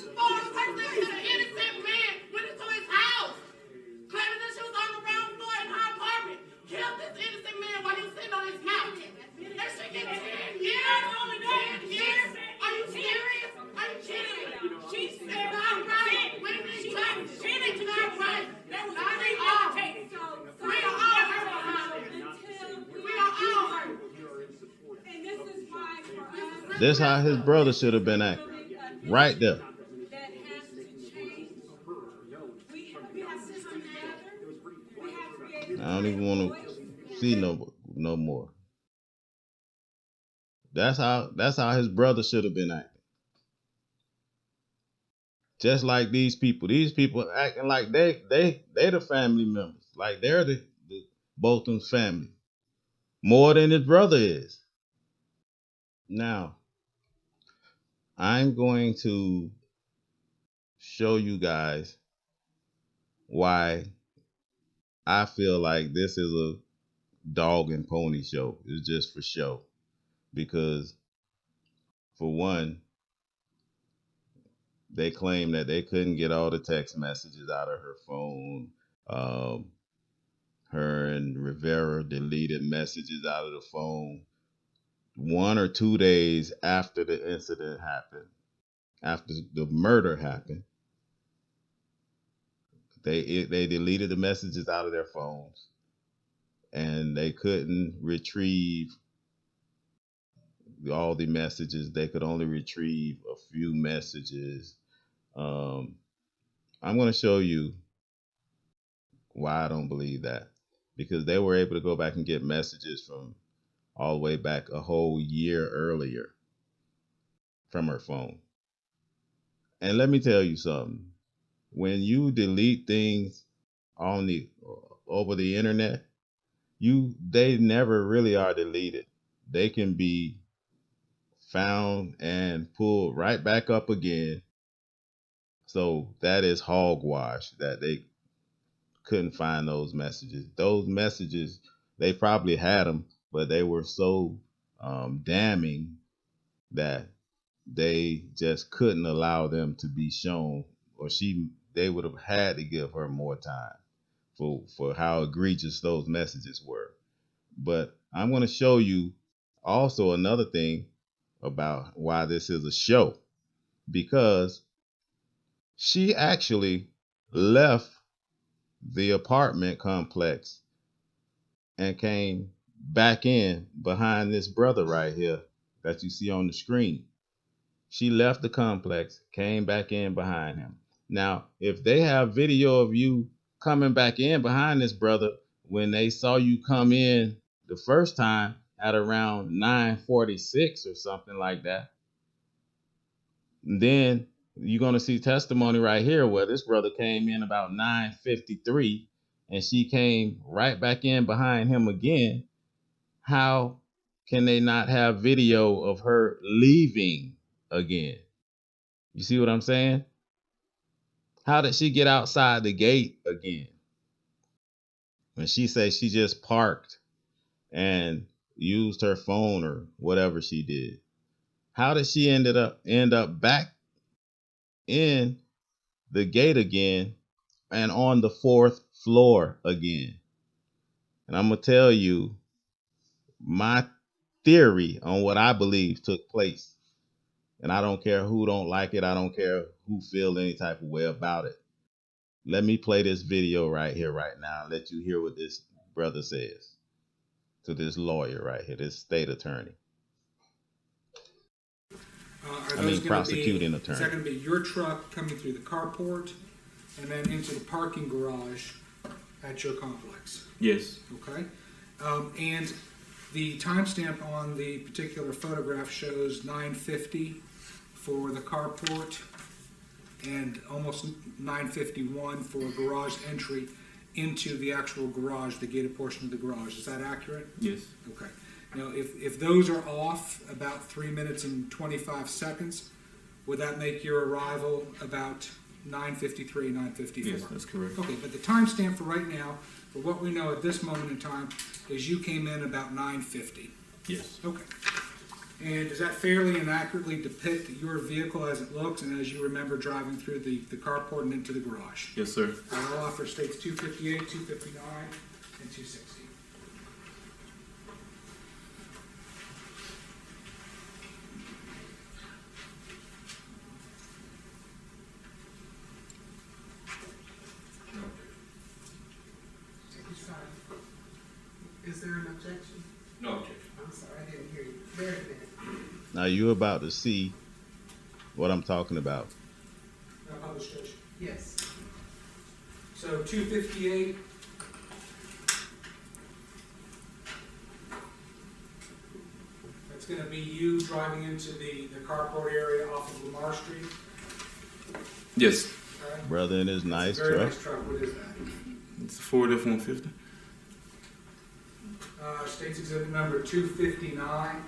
That's how his brother should have been acting. Right there. I don't even want to see no more. That's how his brother should have been acting. Just like these people. These people acting like they the family members. Like they're the Botham's family. More than his brother is. Now, I'm going to show you guys why I feel like this is a dog and pony show. It's just for show. Because, for one, they claim that they couldn't get all the text messages out of her phone. Her and Rivera deleted messages out of the phone 1 or 2 days after the incident happened. After the murder happened, they deleted the messages out of their phones, and they couldn't retrieve all the messages. They could only retrieve a few messages. I'm going to show you why I don't believe that, because they were able to go back and get messages from all the way back a whole year earlier from her phone. And let me tell you something. When you delete things on over the internet, they never really are deleted. They can be found and pulled right back up again. So that is hogwash that they couldn't find those messages. Those messages, they probably had them, but they were so damning that they just couldn't allow them to be shown, or they would have had to give her more time for how egregious those messages were. But I'm going to show you also another thing about why this is a show, because she actually left the apartment complex and came back in behind this brother right here that you see on the screen. She left the complex, came back in behind him. Now, if they have video of you coming back in behind this brother when they saw you come in the first time, at around 9:46 or something like that. And then you're going to see testimony right here where this brother came in about 9:53 and she came right back in behind him again. How can they not have video of her leaving again? You see what I'm saying? How did she get outside the gate again? When she says she just parked and used her phone or whatever she did. How did she end up back in the gate again and on the 4th floor again? And I'm gonna tell you my theory on what I believe took place. And I don't care who don't like it. I don't care who feel any type of way about it. Let me play this video right here, right now, and let you hear what this brother says to this lawyer right here, this state attorney. Prosecuting attorney. Is that going to be your truck coming through the carport and then into the parking garage at your complex? Yes. Okay. And the timestamp on the particular photograph shows 9:50 for the carport and almost 9:51 for garage entry into the actual garage, the gated portion of the garage. Is that accurate? Yes. Okay. Now, if those are off about 3 minutes and 25 seconds, would that make your arrival about 9:53, 9:54? Yes, that's correct. Okay, but the timestamp for right now, for what we know at this moment in time, is you came in about 9:50. Yes. Okay. And does that fairly and accurately depict your vehicle as it looks and as you remember driving through the carport and into the garage? Yes, sir. Our offer states 258, 259, and 260. Is there an objection? No objection. I'm sorry, I didn't hear you. Very good. Now you're about to see what I'm talking about. No published judge. Yes. So 258. That's going to be you driving into the carport area off of Lamar Street. Yes. Okay. Brother in his nice Very truck. nice truck. What is that? It's a Ford F-150. States exhibit number 259.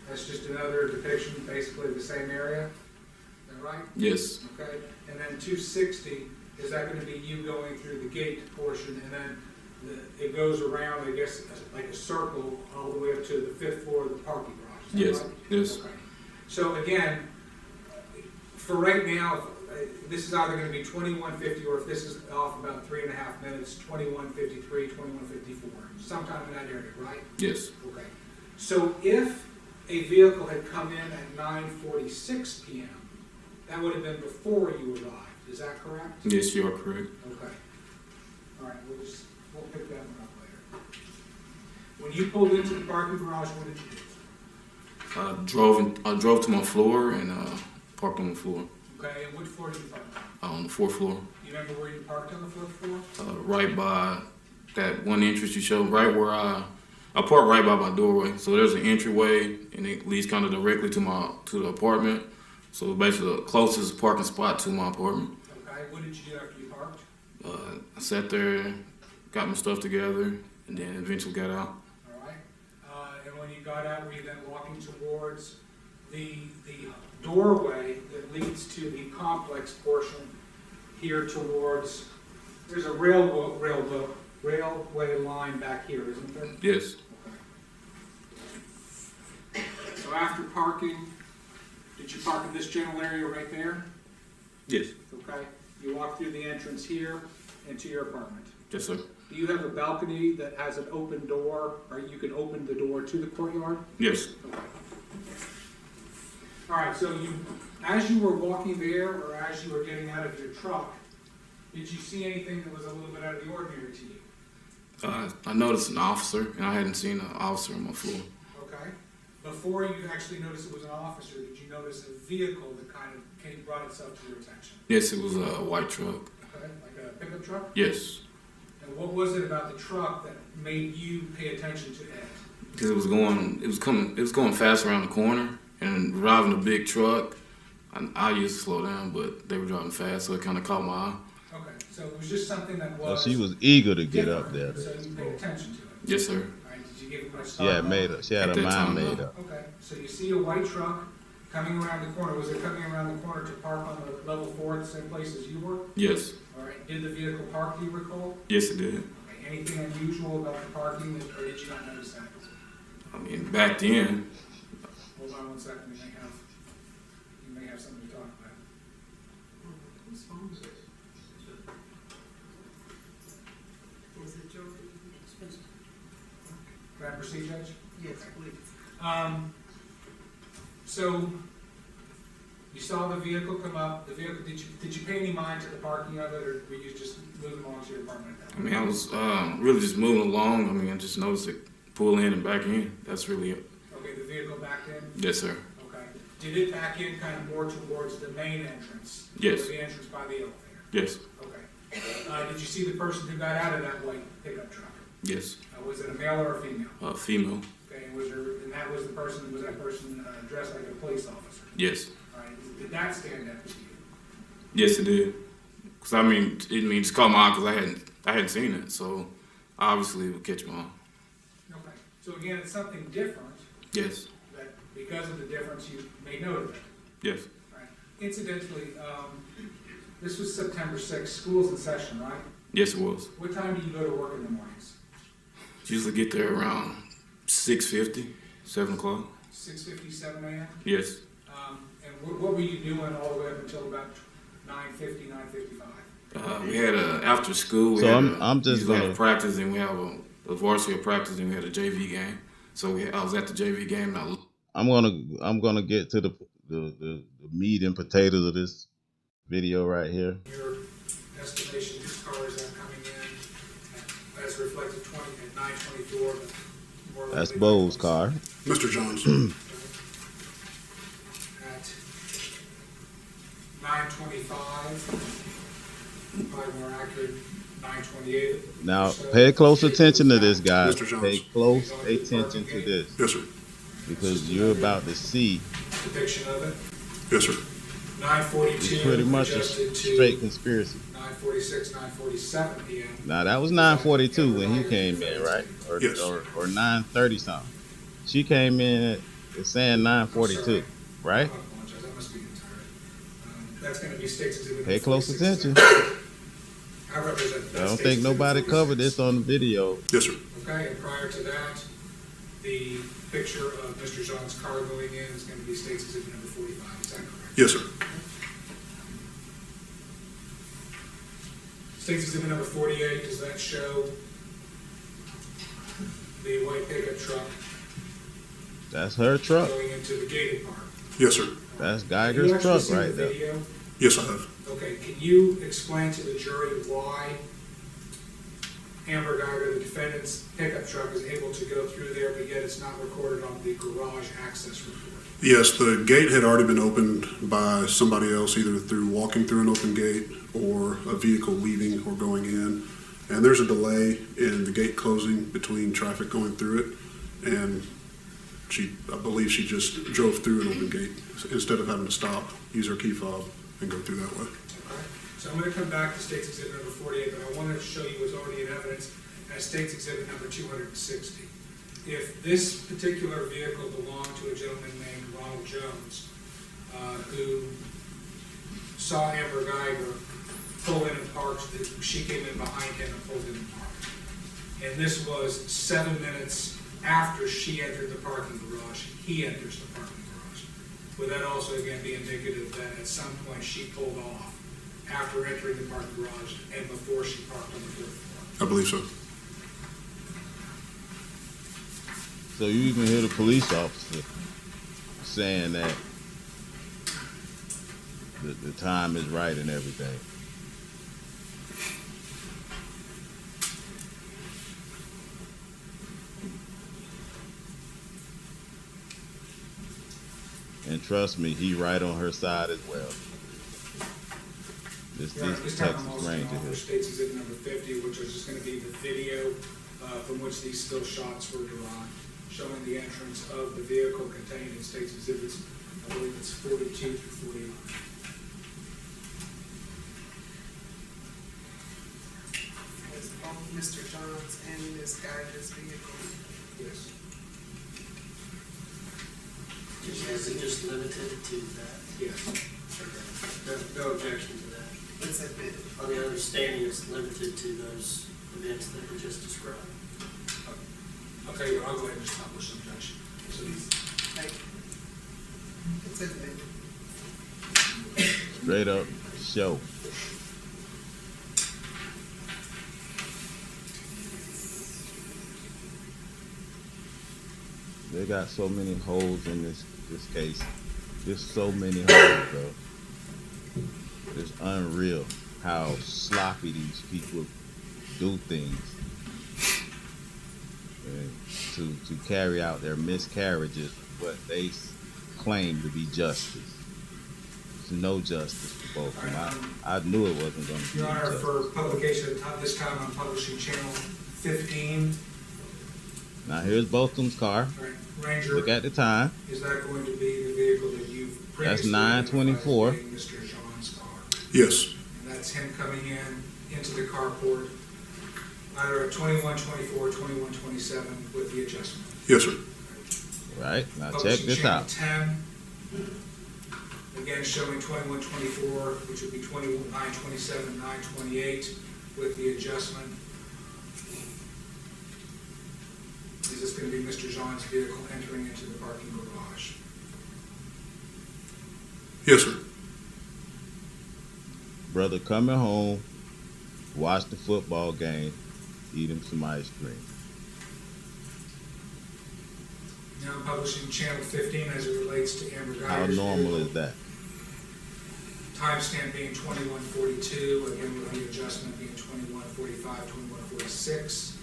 That's just another depiction, basically of the same area. Is that right? Yes. Okay. And then 260, is that going to be you going through the gate portion, and then it goes around, I guess, like a circle all the way up to the 5th floor of the parking garage? Is that Yes. right? Yes. Okay. So again, for right now, this is either going to be 2150, or if this is off about 3.5 minutes, 2153, 2154, sometime in that area, right? Yes. Okay. So if a vehicle had come in at 9:46 p.m., that would have been before you arrived. Is that correct? Yes, you are correct. Okay. All right. We'll pick that one up later. When you pulled into the parking garage, what did you do? I drove to my floor and parked on the floor. Okay. And what floor did you park on? On the 4th floor. You remember where you parked on the 4th floor? Right by that one entrance you showed, right where I parked right by my doorway. So there's an entryway, and it leads kind of directly to the apartment. So basically the closest parking spot to my apartment. Okay. What did you do after you parked? I sat there, got my stuff together, and then eventually got out. All right. And when you got out, were you then walking towards the doorway that leads to the complex portion here towards? There's a railway line back here, isn't there? Yes. Okay. So after parking, did you park in this general area right there? Yes. Okay. You walk through the entrance here into your apartment. Yes, sir. Do you have a balcony that has an open door, or you can open the door to the courtyard? Yes. Okay. All right, so as you were walking there, or as you were getting out of your truck, did you see anything that was a little bit out of the ordinary to you? I noticed an officer, and I hadn't seen an officer on my floor. Okay. Before you actually noticed it was an officer, did you notice a vehicle that kind of brought itself to your attention? Yes, it was a white truck. Okay, like a pickup truck? Yes. And what was it about the truck that made you pay attention to it? because it was going fast around the corner and driving a big truck. I used to slow down, but they were driving fast, so it kind of caught my eye. Okay, so it was just something that So was. she was eager to get up there. So you paid attention to it. Yes, sir. All right, did you give it much thought? She had At her that mind time, made no. up. Okay, so you see a white truck coming around the corner. Was it coming around the corner to park on the level 4 at the same place as you were? Yes. All right, did the vehicle park, do you recall? Yes, it did. Okay, anything unusual about the parking, or did you not notice that? I mean, back then, Hold on 1 second, you may have something to talk about. Whose phone is it? Was it Joe? Can I proceed, Judge? Yes, please. So, you saw the vehicle come up, did you pay any mind to the parking of it, or were you just moving along to your apartment at that I point? mean, I was really just moving along. I mean, I just noticed it pull in and back in. That's really it. Okay, the vehicle backed in? Yes, sir. Okay. Did it back in kind of more towards the main entrance? Yes. Or the entrance by the elevator? Yes. Okay. Did you see the person who got out of that white pickup truck? Yes. Was it a male or a female? Female. Okay, and was that person dressed like a police officer? Yes. All right, did that stand out to you? Yes, it did. Cause I mean, it just caught my eye because I hadn't seen it, so obviously it would catch my eye. Okay, so again, it's something different. Yes. That because of the difference, you made note of it. Yes. All right. Incidentally, this was September 6th. School's in session, right? Yes, it was. What time do you go to work in the mornings? Usually get there around 6:50, 7 o'clock. 6:50, 7 a.m.? Yes. And what were you doing all the way up until about 9:50, 9:55? We had after school. So I'm just we had gonna practice, and we have a varsity practice, and we had a JV game. So I was at the JV game. And I'm gonna get to the meat and potatoes of this video right here. Your estimation, whose car is that coming in as reflected 9:24? That's Bo's car. Mr. Johns. At 9:25, probably more accurate, 9:28. Now, pay close attention to this, guys. Mr. Jones. Pay close attention to this. Yes, sir. Because you're about to see Depiction of it. Yes, sir. 9:42. it's pretty much a adjusted to straight conspiracy. 9:46, 9:47 p.m. Now, that was 9:42 when he came in, right? Or, Yes. or 9:30 something. She came in at saying 9:42, right? I apologize, I must be tired. That's going to be State's Exhibit. Pay close 46. attention. I represent. I don't think nobody covered this on the video. Yes, sir. Okay, and prior to that, the picture of Mr. John's car going in is going to be State's Exhibit number 45. Is that correct? Yes, sir. State's Exhibit number 48, does that show the white pickup truck That's her truck. going into the gated part? Yes, sir. That's Have you Geiger's actually truck seen right the there. video? Yes, I have. Okay, can you explain to the jury why Amber Geiger, the defendant's pickup truck, is able to go through there, but yet it's not recorded on the garage access report? Yes, the gate had already been opened by somebody else, either through walking through an open gate or a vehicle leaving or going in. And there's a delay in the gate closing between traffic going through it. And I believe she just drove through an open gate instead of having to stop, use her key fob, and go through that way. Okay, so I'm going to come back to State's Exhibit number 48, but I wanted to show you what's already in evidence as State's Exhibit number 260. If this particular vehicle belonged to a gentleman named Ronald Jones, who saw Amber Geiger pull in and park, she came in behind him and pulled in and parked. And this was 7 minutes after she entered the parking garage, he enters the parking garage. Would that also again be indicative that at some point she pulled off after entering the parking garage and before she parked on the 4th floor? I believe so. So you even hear the police officer saying that the time is right and everything. And trust me, he right on her side as well. This Texas Ranger here. State's Exhibit number 50, which is just going to be the video from which these still shots were derived, showing the entrance of the vehicle contained in State's Exhibits. I believe it's 42 through 49. It's both Mr. John's and Ms. Geiger's vehicles. Yes. Is it just limited to that? Yes. No objection to that. It's admitted. On the understanding, it's limited to those events that were just described. Okay, I'll go ahead and establish objection. So Thank you. It's admitted. Straight up show. They got so many holes in this case. There's so many holes, bro. It's unreal how sloppy these people do things and to carry out their miscarriages, what they claim to be justice. There's no justice for both of them. I knew it wasn't going to be Your Honor, justice. for publication at this time on Publishing Channel 15. Now here's Botham's car. Right. Ranger. Look at the time. Is that going to be the vehicle that you've previously That's 9:24. identified as being Mr. John's car? Yes. And that's him coming into the carport, either at 2124, 2127 with the adjustment. Yes, sir. Right. Now check Publishing this Channel out. 10. Again, showing 2124, which would be 927, 928 with the adjustment. Is this going to be Mr. John's vehicle entering into the parking garage? Yes, sir. Brother coming home, watch the football game, eat him some ice cream. Now publishing Channel 15 as it relates to Amber Geiger's How normal vehicle. is that? Timestamp being 2142, again with the adjustment being 2145, 2146.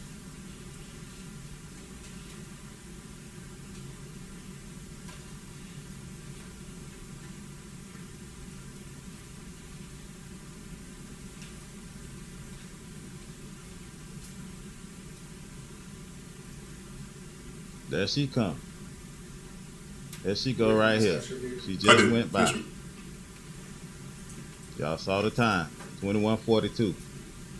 There she come. There she go right here. She just went by. Yes, sir. Y'all saw the time, 21:42,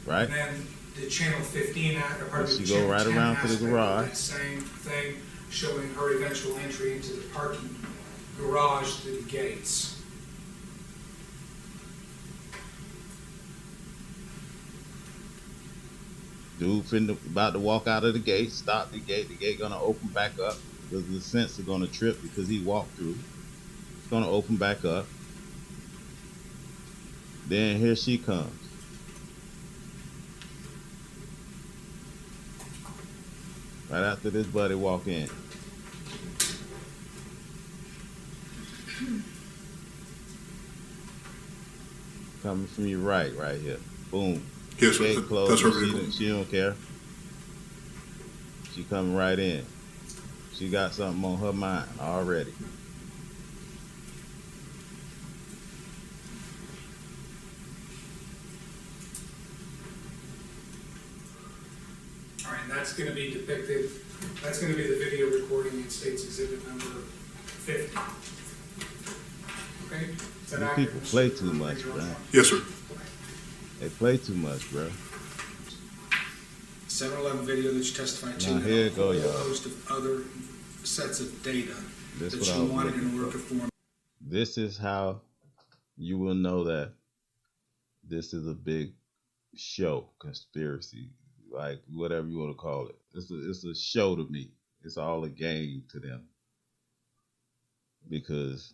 right? And then the Channel 15 part She of the go Channel right 10 around to the aspect of garage. that same thing, showing her eventual entry into the parking garage through the gates. Dude about to walk out of the gate, stop the gate gonna open back up because the sensor gonna trip because he walked through. It's gonna open back up. Then here she comes. Right after this buddy walk in. Coming from your right here. Boom. Yes, sir. Gate closed. That's her vehicle. She don't care. She coming right in. She got something on her mind already. All right, and that's going to be depicted, that's going to be the video recording in State's Exhibit number 50. Okay? Is that You accurate? people play too much, bro. Yes, sir. They play too much, bro. 7-Eleven video that you testified to, Now, here it go, and a y'all. whole host of other sets of data This that what I you was wanted in looking order for. to form. This is how you will know that this is a big show, conspiracy, like whatever you want to call it. It's a show to me. It's all a game to them. Because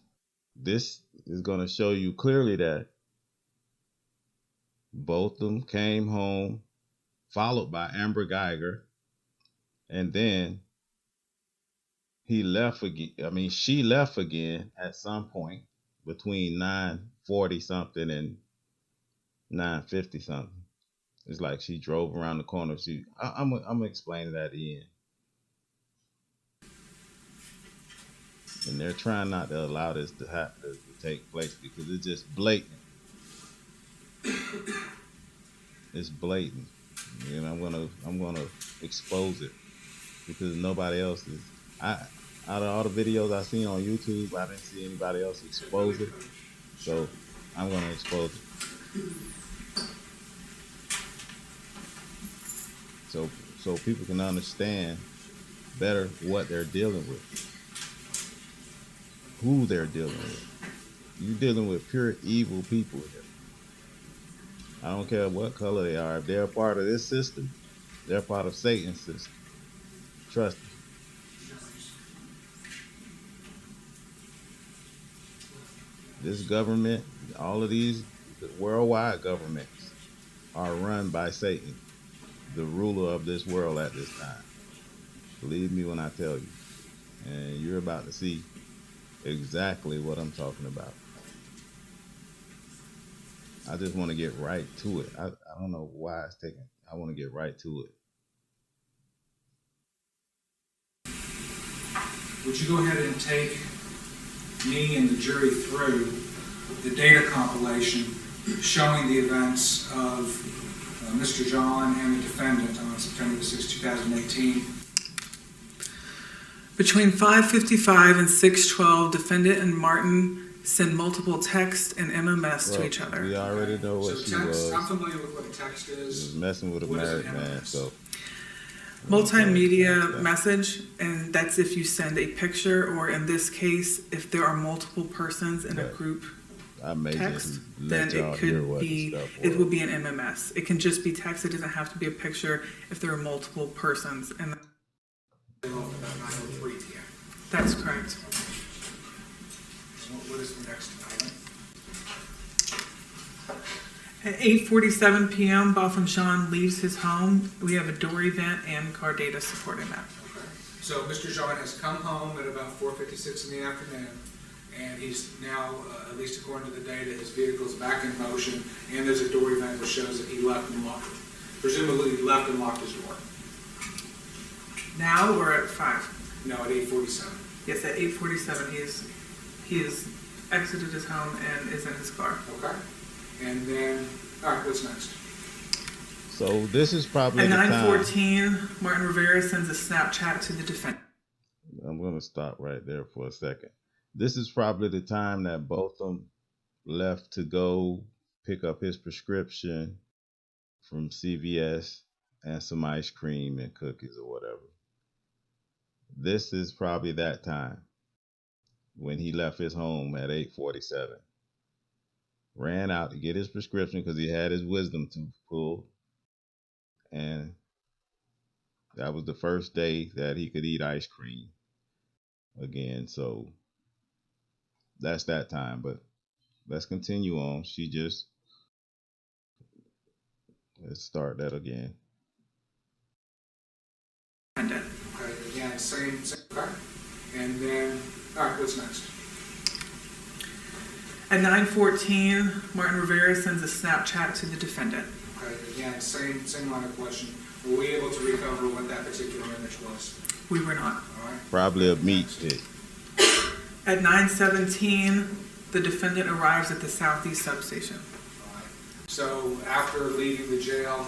this is going to show you clearly that Botham came home, followed by Amber Geiger, and then he left again. I mean, she left again at some point between 9:40 something and 9:50 something. It's like she drove around the corner. I'm gonna explain it at the end. And they're trying not to allow this to take place because it's just blatant. It's blatant, and I'm gonna expose it because nobody else is Out of all the videos I seen on YouTube, I didn't see anybody else expose it. So I'm gonna expose it. So people can understand better what they're dealing with, who they're dealing with. You're dealing with pure evil people here. I don't care what color they are. If they're a part of this system, they're part of Satan's system. Trust me. This government, all of these worldwide governments are run by Satan, the ruler of this world at this time. Believe me when I tell you. And you're about to see exactly what I'm talking about. I just want to get right to it. I don't know why it's taking. I want to get right to it. Would you go ahead and take me and the jury through the data compilation showing the events of Mr. John and the defendant on September the 6th, 2018? Between 5:55 and 6:12, defendant and Martin send multiple texts and MMS to each other. We already know what she was. I'm familiar with what a text is. She was messing with a married man, so. Multimedia message, and that's if you send a picture, or in this case, if there are multiple persons in a group text, then it could be, it will be an MMS. It can just be text, it doesn't have to be a picture if there are multiple persons. And that's correct. What is the next item? At 8:47 p.m., Botham Sean leaves his home. We have a door event and car data supporting that. Okay. So Mr. John has come home at about 4:56 in the afternoon, and he's now, at least according to the data, his vehicle is back in motion, and there's a door event which shows that he left and locked, presumably he left and locked his door. Now we're at 5. No, at 8:47. Yes, at 8:47 he has exited his home and is in his car. Okay. And then, all right, what's next? So this is probably at the 9:14, Martin Rivera sends a Snapchat to the defendant. I'm going to stop right there for a second. This is probably the time that Botham left to go pick up his prescription from CVS and some ice cream and cookies or whatever. This is probably that time when he left his home at 8:47. Ran out to get his prescription because he had his wisdom tooth pulled. And that was the first day that he could eat ice cream again. So that's that time. But let's continue on. Let's start that again. Okay, again, same, okay. And then, all right, what's next? At 9:14, Martin Rivera sends a Snapchat to the defendant. Okay, again, same line of question. Were we able to recover what that particular image was? We were not. All right. Probably a meat stick. At 9:17, the defendant arrives at the Southeast substation. All right. So after leaving the jail,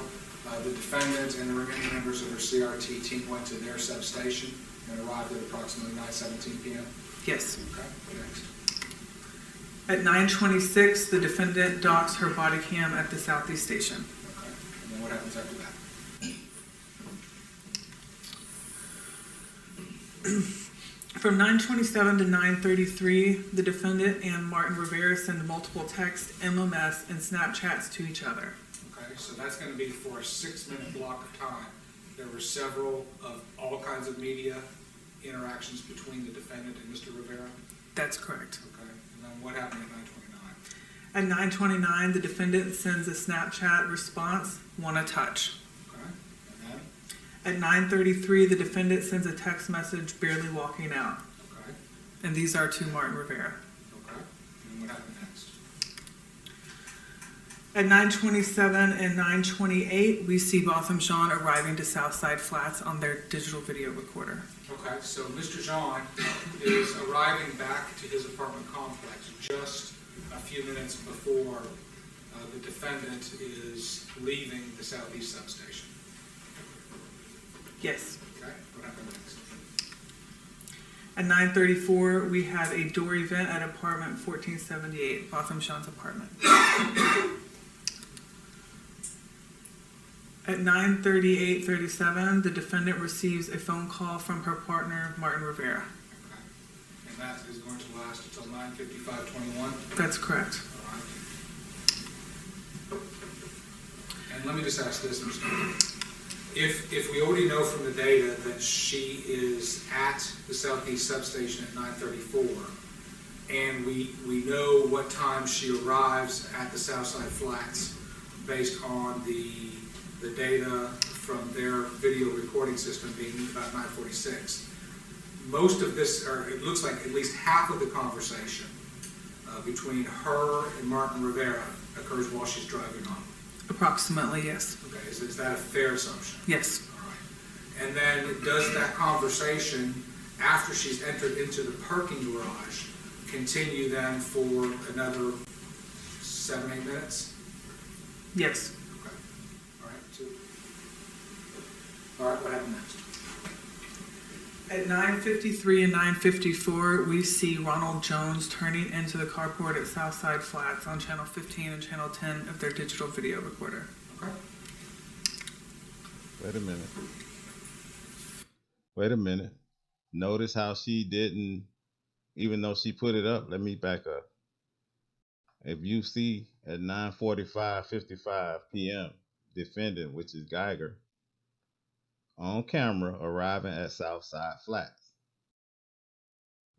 the defendant and the remaining members of their CRT team went to their substation and arrived at approximately 9:17 p.m.? Yes. Okay, next. At 9:26, the defendant docks her body cam at the Southeast station. Okay, and then what happens after that? From 9:27 to 9:33, the defendant and Martin Rivera send multiple texts, MMS, and Snapchats to each other. Okay, so that's going to be for a 6-minute block of time. There were several of all kinds of media interactions between the defendant and Mr. Rivera? That's correct. Okay, and then what happened at 9:29? At 9:29, the defendant sends a Snapchat response, "Wanna touch." Okay, and then? At 9:33, the defendant sends a text message, "Barely walking out." Okay, And these are to Martin Rivera. okay, and what happened next? At 9:27 and 9:28, we see Botham Sean arriving to Southside Flats on their digital video recorder. Okay, so Mr. John is arriving back to his apartment complex just a few minutes before the defendant is leaving the Southeast substation. Yes. Okay, what happened next? At 9:34, we had a door event at apartment 1478, Botham Sean's apartment. At 9:38:37, the defendant receives a phone call from her partner, Martin Rivera. And that is going to last until 9:55:21? That's correct. All right. And let me just ask this, Mr. If we already know from the data that she is at the Southeast substation at 9:34, and we know what time she arrives at the Southside Flats based on the data from their video recording system being about 9:46, most of this, or it looks like at least half of the conversation between her and Martin Rivera occurs while she's driving on. Approximately, yes. Okay, is that a fair assumption? Yes. All right. And then does that conversation, after she's entered into the parking garage, continue then for another 7-8 minutes? Yes. Okay. All right. All right, what happened next? At 9:53 and 9:54, we see Ronald Jones turning into the carport at Southside Flats on channel 15 and channel 10 of their digital video recorder. Okay. Wait a minute. Notice how she didn't, even though she put it up, let me back up. If you see at 9:45:55 p.m., defendant, which is Geiger, on camera arriving at Southside Flats.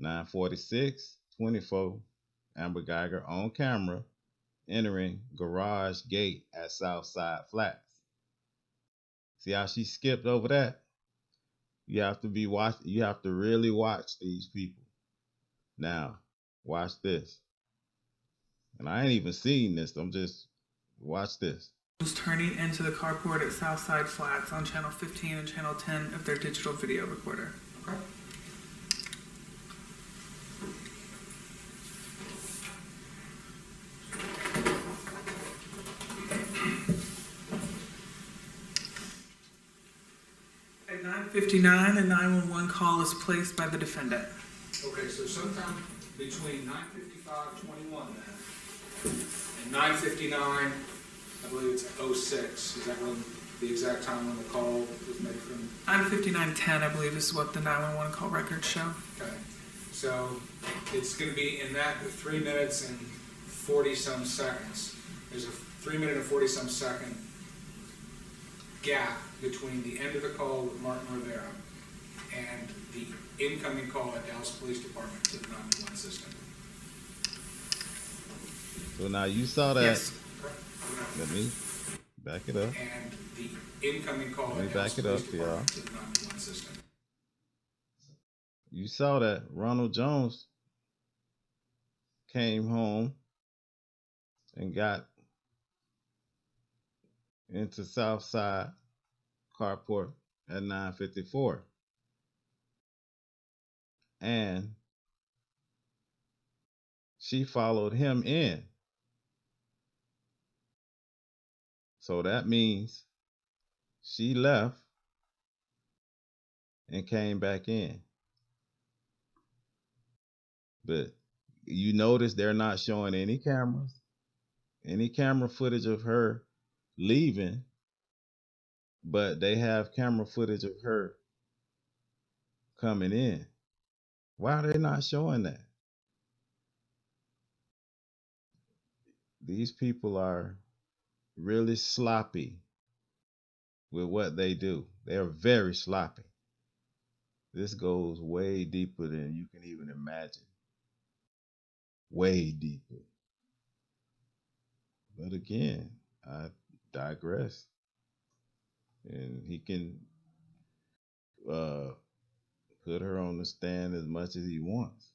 9:46:24, Amber Geiger on camera entering garage gate at Southside Flats. See how she skipped over that? You have to be you have to really watch these people. Now, watch this. And I ain't even seen this. I'm just watch this. Was turning into the carport at Southside Flats on channel 15 and channel 10 of their digital video recorder. Okay. At 9:59, a 911 call is placed by the defendant. Okay, so sometime between 9:55:21 then and 9:59, I believe it's 06. Is that when the exact time when the call was made from? 9:59:10, I believe, is what the 911 call records show. Okay, so it's going to be in that 3 minutes and 40-some seconds. There's a 3 minute and 40-some second gap between the end of the call with Martin Rivera and the incoming call at Dallas Police Department to the 911 system. So now you saw that. Yes. Let me back it up. And the incoming call Let me at Dallas back it Police up, Department y'all. to the 911 system. You saw that Ronald Jones came home and got into Southside carport at 9:54. And she followed him in. So that means she left and came back in. But you notice they're not showing any cameras, any camera footage of her leaving, but they have camera footage of her coming in. Why are they not showing that? These people are really sloppy with what they do. They're very sloppy. This goes way deeper than you can even imagine. Way deeper. But again, I digress. And he can put her on the stand as much as he wants.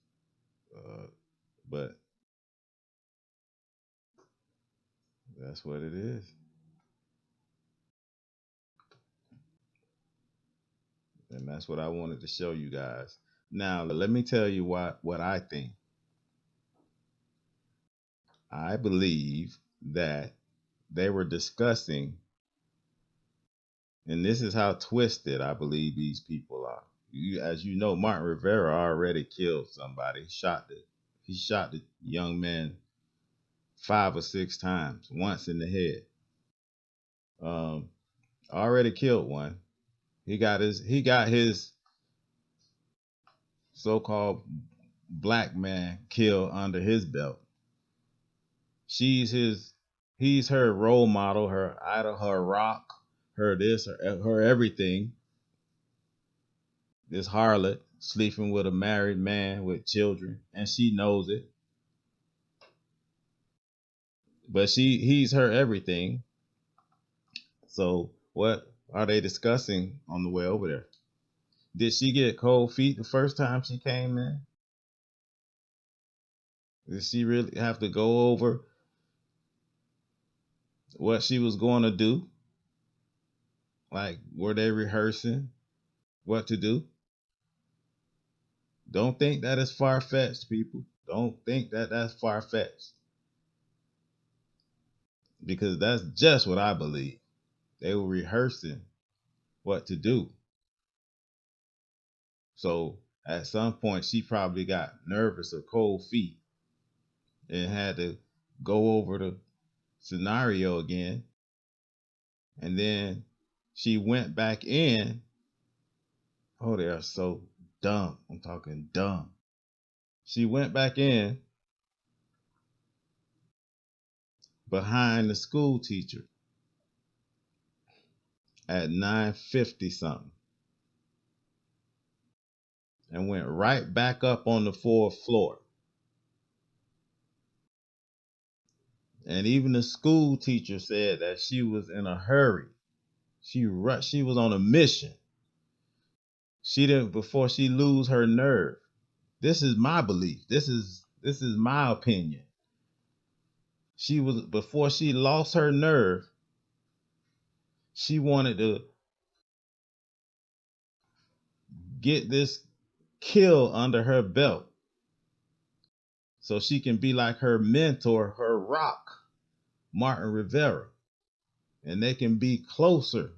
But that's what it is. And that's what I wanted to show you guys. Now, let me tell you what I think. I believe that they were discussing, and this is how twisted I believe these people are. as you know, Martin Rivera already killed somebody. He shot the young man 5 or 6 times, once in the head. Already killed one. He got his so-called black man killed under his belt. He's her role model, her idol, her rock, her this, her everything. This harlot sleeping with a married man with children, and she knows it. But he's her everything. So what are they discussing on the way over there? Did she get cold feet the first time she came in? Did she really have to go over what she was going to do? Like, were they rehearsing what to do? Don't think that is far-fetched, people. Don't think that that's far-fetched. Because that's just what I believe. They were rehearsing what to do. So at some point, she probably got nervous or cold feet and had to go over the scenario again. And then she went back in. Oh, they are so dumb. I'm talking dumb. She went back in behind the school teacher at 9:50 something and went right back up on the 4th floor. And even the school teacher said that she was in a hurry. She was on a mission. She didn't before she lose her nerve. This is my belief. This is my opinion. She was before she lost her nerve. She wanted to get this kill under her belt so she can be like her mentor, her rock, Martin Rivera, and they can be closer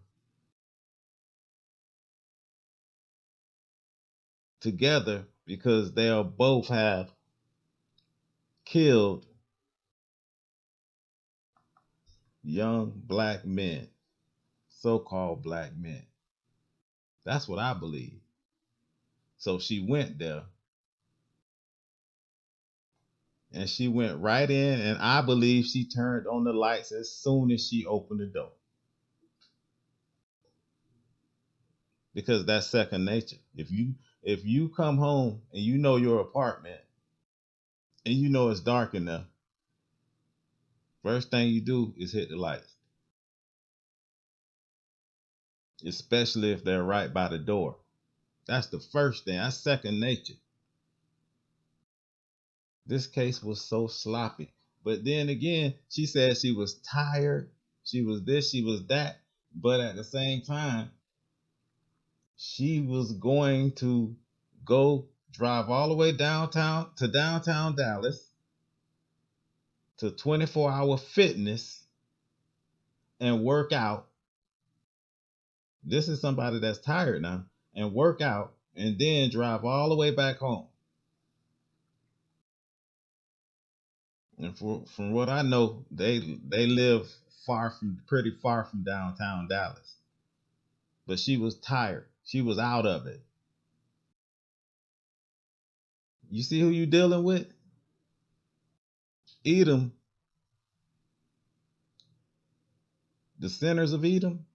together because they'll both have killed young black men, so-called black men. That's what I believe. So she went there and she went right in, and I believe she turned on the lights as soon as she opened the door. Because that's second nature. If you come home and you know your apartment and you know it's dark enough, first thing you do is hit the lights. Especially if they're right by the door. That's the first thing. That's second nature. This case was so sloppy. But then again, she said she was tired. She was this, she was that. But at the same time, she was going to go drive all the way downtown Dallas to 24-hour fitness and work out. This is somebody that's tired now, and work out and then drive all the way back home. And from what I know, they live pretty far from downtown Dallas. But she was tired. She was out of it. You see who you dealing with? Edom. The sinners of Edom.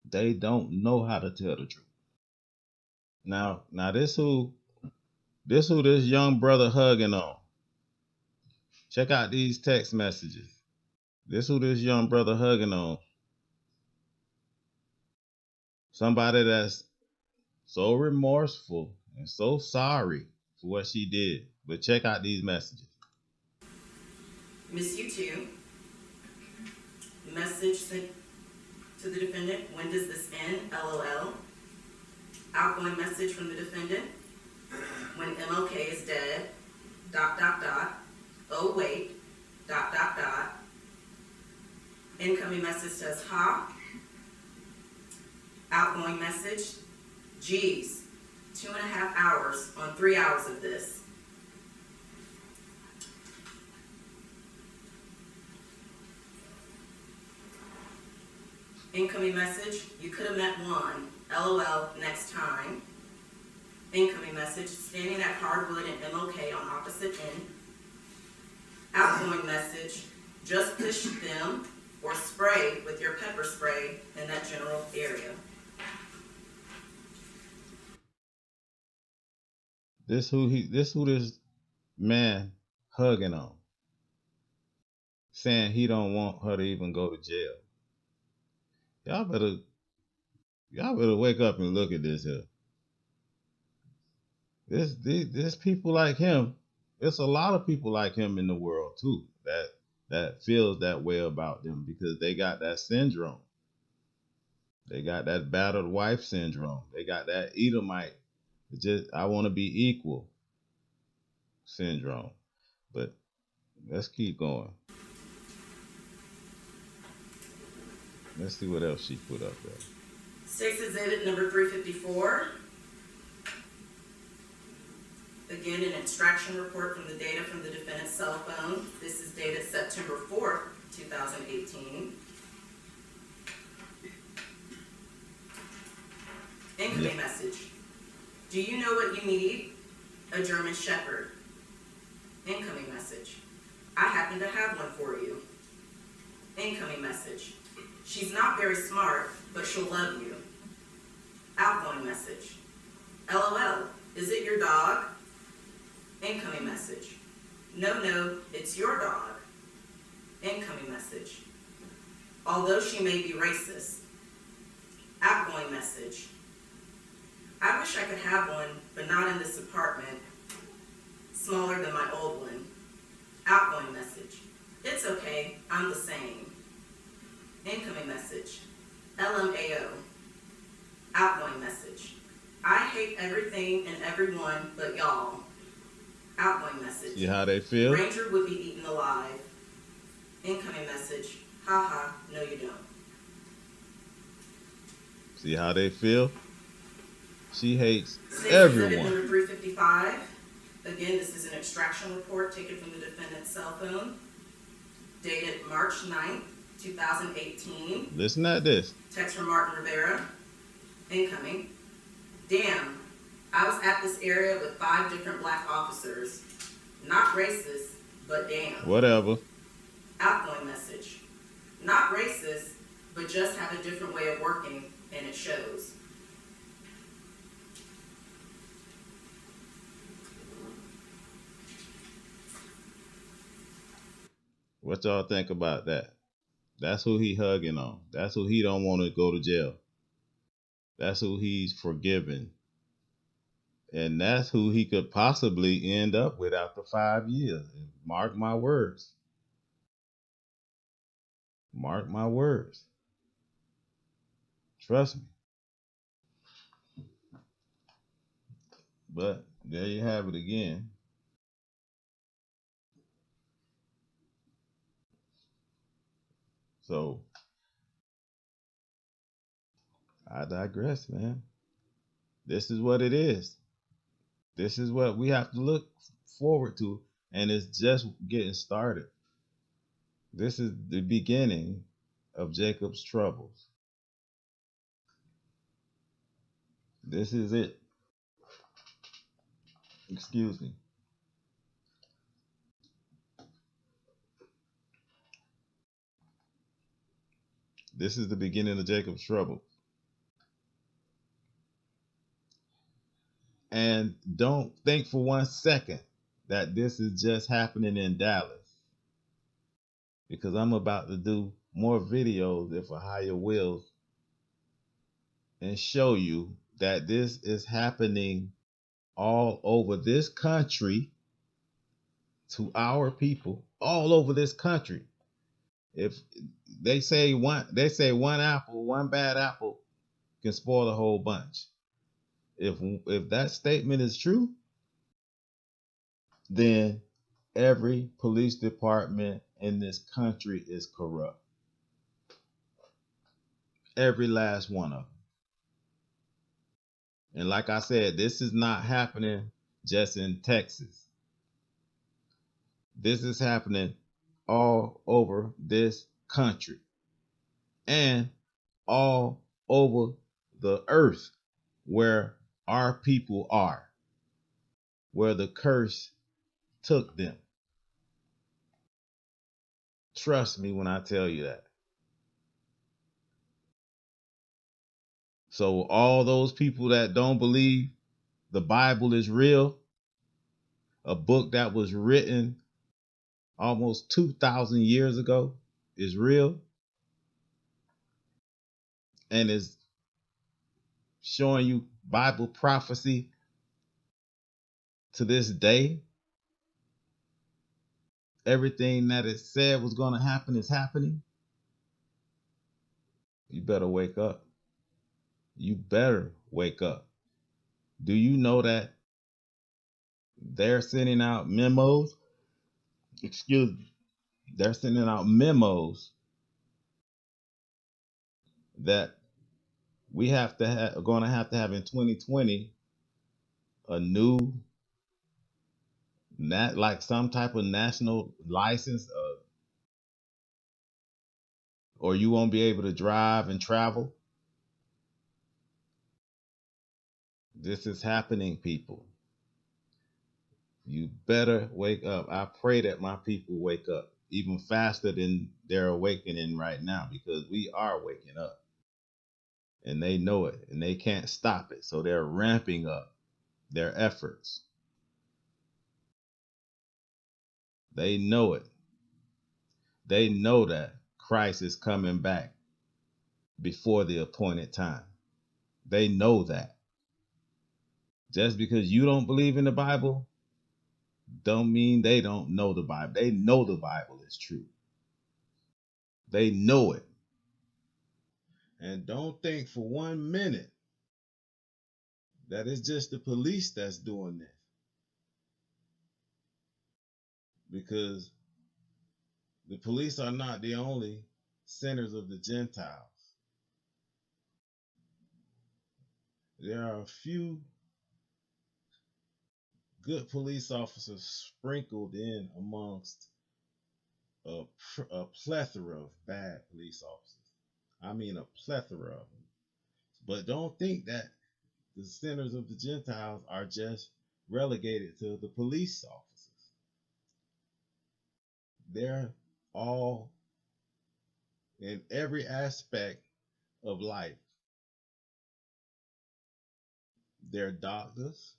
They don't know how to tell the truth. Now this who this young brother hugging on. Check out these text messages. This who this young brother hugging on. Somebody that's so remorseful and so sorry for what she did. But check out these messages. Miss you too. Message sent to the defendant, when does this end? LOL. Outgoing message from the defendant, when MLK is dead, ... Oh wait, ... Incoming message says, ha. Outgoing message, geez, 2.5 hours on 3 hours of this. Incoming message, you could have met one, LOL, next time. Incoming message, standing at Hardwood and MOK on opposite end. Outgoing message, just push them or spray with your pepper spray in that general area. This who this man hugging on, saying he don't want her to even go to jail. Y'all better wake up and look at this here. There's people like him. There's a lot of people like him in the world too that feels that way about them because they got that syndrome. They got that battered wife syndrome. They got that Edomite, just I want to be equal syndrome. But let's keep going. Let's see what else she put up there. 6 exhibit number 354. Again, an extraction report from the data from the defendant's cell phone. This is dated September 4th, 2018. Incoming message. Do you know what you need? A German Shepherd. Incoming message. I happen to have one for you. Incoming message. She's not very smart, but she'll love you. Outgoing message. LOL, is it your dog? Incoming message. No, it's your dog. Incoming message. Although she may be racist. Outgoing message. I wish I could have one, but not in this apartment. Smaller than my old one. Outgoing message. It's okay, I'm the same. Incoming message. LMAO. Outgoing message. I hate everything and everyone but y'all. Outgoing message. See how they feel? Ranger would be eaten alive. Incoming message. Haha, no you don't. See how they feel? She hates State everyone. Exhibit number 355. Again, this is an extraction report taken from the defendant's cell phone, dated March 9th, 2018. Listen at this. Text from Martin Rivera. Incoming. Damn, I was at this area with 5 different black officers. Not racist, but damn. Whatever. Outgoing message. Not racist, but just have a different way of working, and it shows. What y'all think about that? That's who he hugging on. That's who he don't want to go to jail. That's who he's forgiven. And that's who he could possibly end up with after 5 years. Mark my words. Mark my words. Trust me. But there you have it again. So I digress, man. This is what it is. This is what we have to look forward to. And it's just getting started. This is the beginning of Jacob's troubles. This is it. Excuse me. This is the beginning of Jacob's trouble. And don't think for 1 second that this is just happening in Dallas. Because I'm about to do more videos, if a higher wills, and show you that this is happening all over this country to our people, all over this country. If they say one apple, one bad apple can spoil a whole bunch. If that statement is true, then every police department in this country is corrupt. Every last one of them. And like I said, this is not happening just in Texas. This is happening all over this country and all over the earth where our people are, where the curse took them. Trust me when I tell you that. So all those people that don't believe the Bible is real, a book that was written almost 2,000 years ago is real and is showing you Bible prophecy to this day. Everything that it said was going to happen is happening. You better wake up. You better wake up. Do you know that they're sending out memos? Excuse me. They're sending out memos that we have to have, going to have in 2020 a new like some type of national license, or you won't be able to drive and travel. This is happening, people. You better wake up. I pray that my people wake up even faster than they're awakening right now, because we are waking up. And they know it, and they can't stop it. So they're ramping up their efforts. They know it. They know that Christ is coming back before the appointed time. They know that. Just because you don't believe in the Bible don't mean they don't know the Bible. They know the Bible is true. They know it. And don't think for 1 minute that it's just the police that's doing this. Because the police are not the only sinners of the Gentiles. There are a few good police officers sprinkled in amongst a plethora of bad police officers. I mean a plethora of them. But don't think that the sinners of the Gentiles are just relegated to the police officers. They're all in every aspect of life. They're doctors,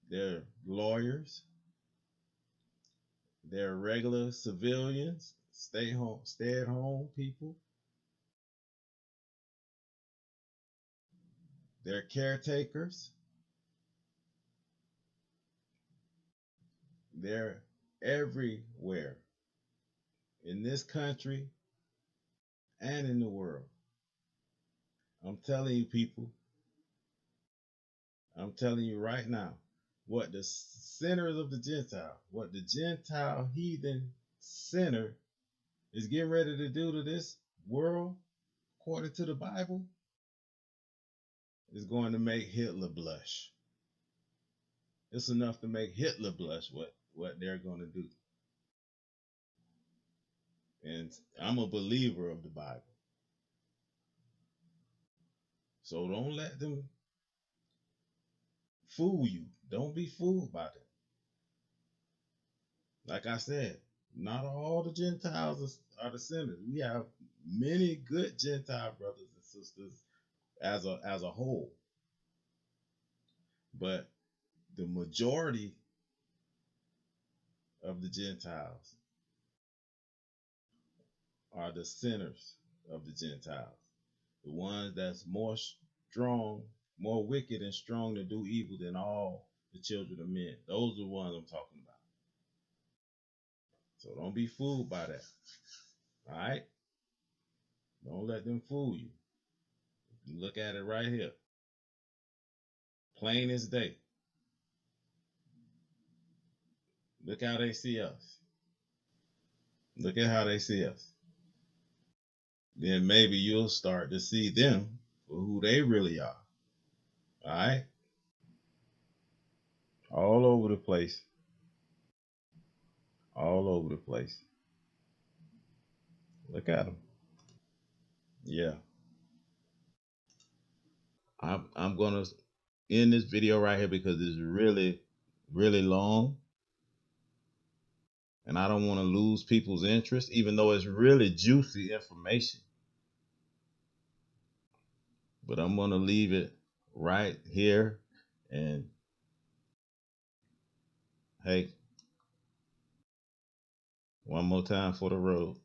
they're lawyers, they're regular civilians, stay at home people. They're caretakers. They're everywhere in this country and in the world. I'm telling you, people, I'm telling you right now, what the sinners of the Gentile, what the Gentile heathen sinner is getting ready to do to this world, according to the Bible, is going to make Hitler blush. It's enough to make Hitler blush what they're going to do. And I'm a believer of the Bible. So don't let them fool you. Don't be fooled by them. Like I said, not all the Gentiles are the sinners. We have many good Gentile brothers and sisters as a whole. But the majority of the Gentiles are the sinners of the Gentiles. The ones that's more strong, more wicked and strong to do evil than all the children of men. Those are the ones I'm talking about. So don't be fooled by that. All right? Don't let them fool you. Look at it right here. Plain as day. Look how they see us. Look at how they see us. Then maybe you'll start to see them for who they really are. All right? All over the place. All over the place. Look at them. Yeah. I'm going to end this video right here because it's really, really long. And I don't want to lose people's interest, even though it's really juicy information. But I'm going to leave it right here. And hey, one more time for the road.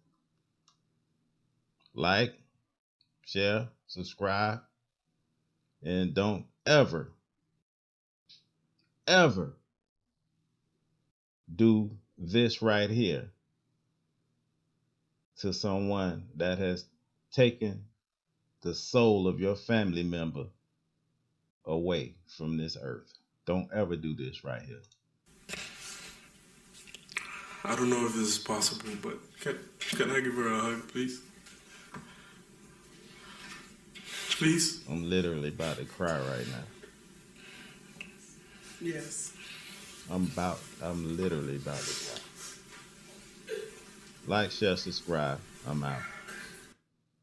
Like, share, subscribe, and don't ever, ever do this right here to someone that has taken the soul of your family member away from this earth. Don't ever do this right here. I don't know if this is possible, but can I give her a hug, please? Please? I'm literally about to cry right now. Yes. I'm literally about to cry. Like, share, subscribe. I'm out.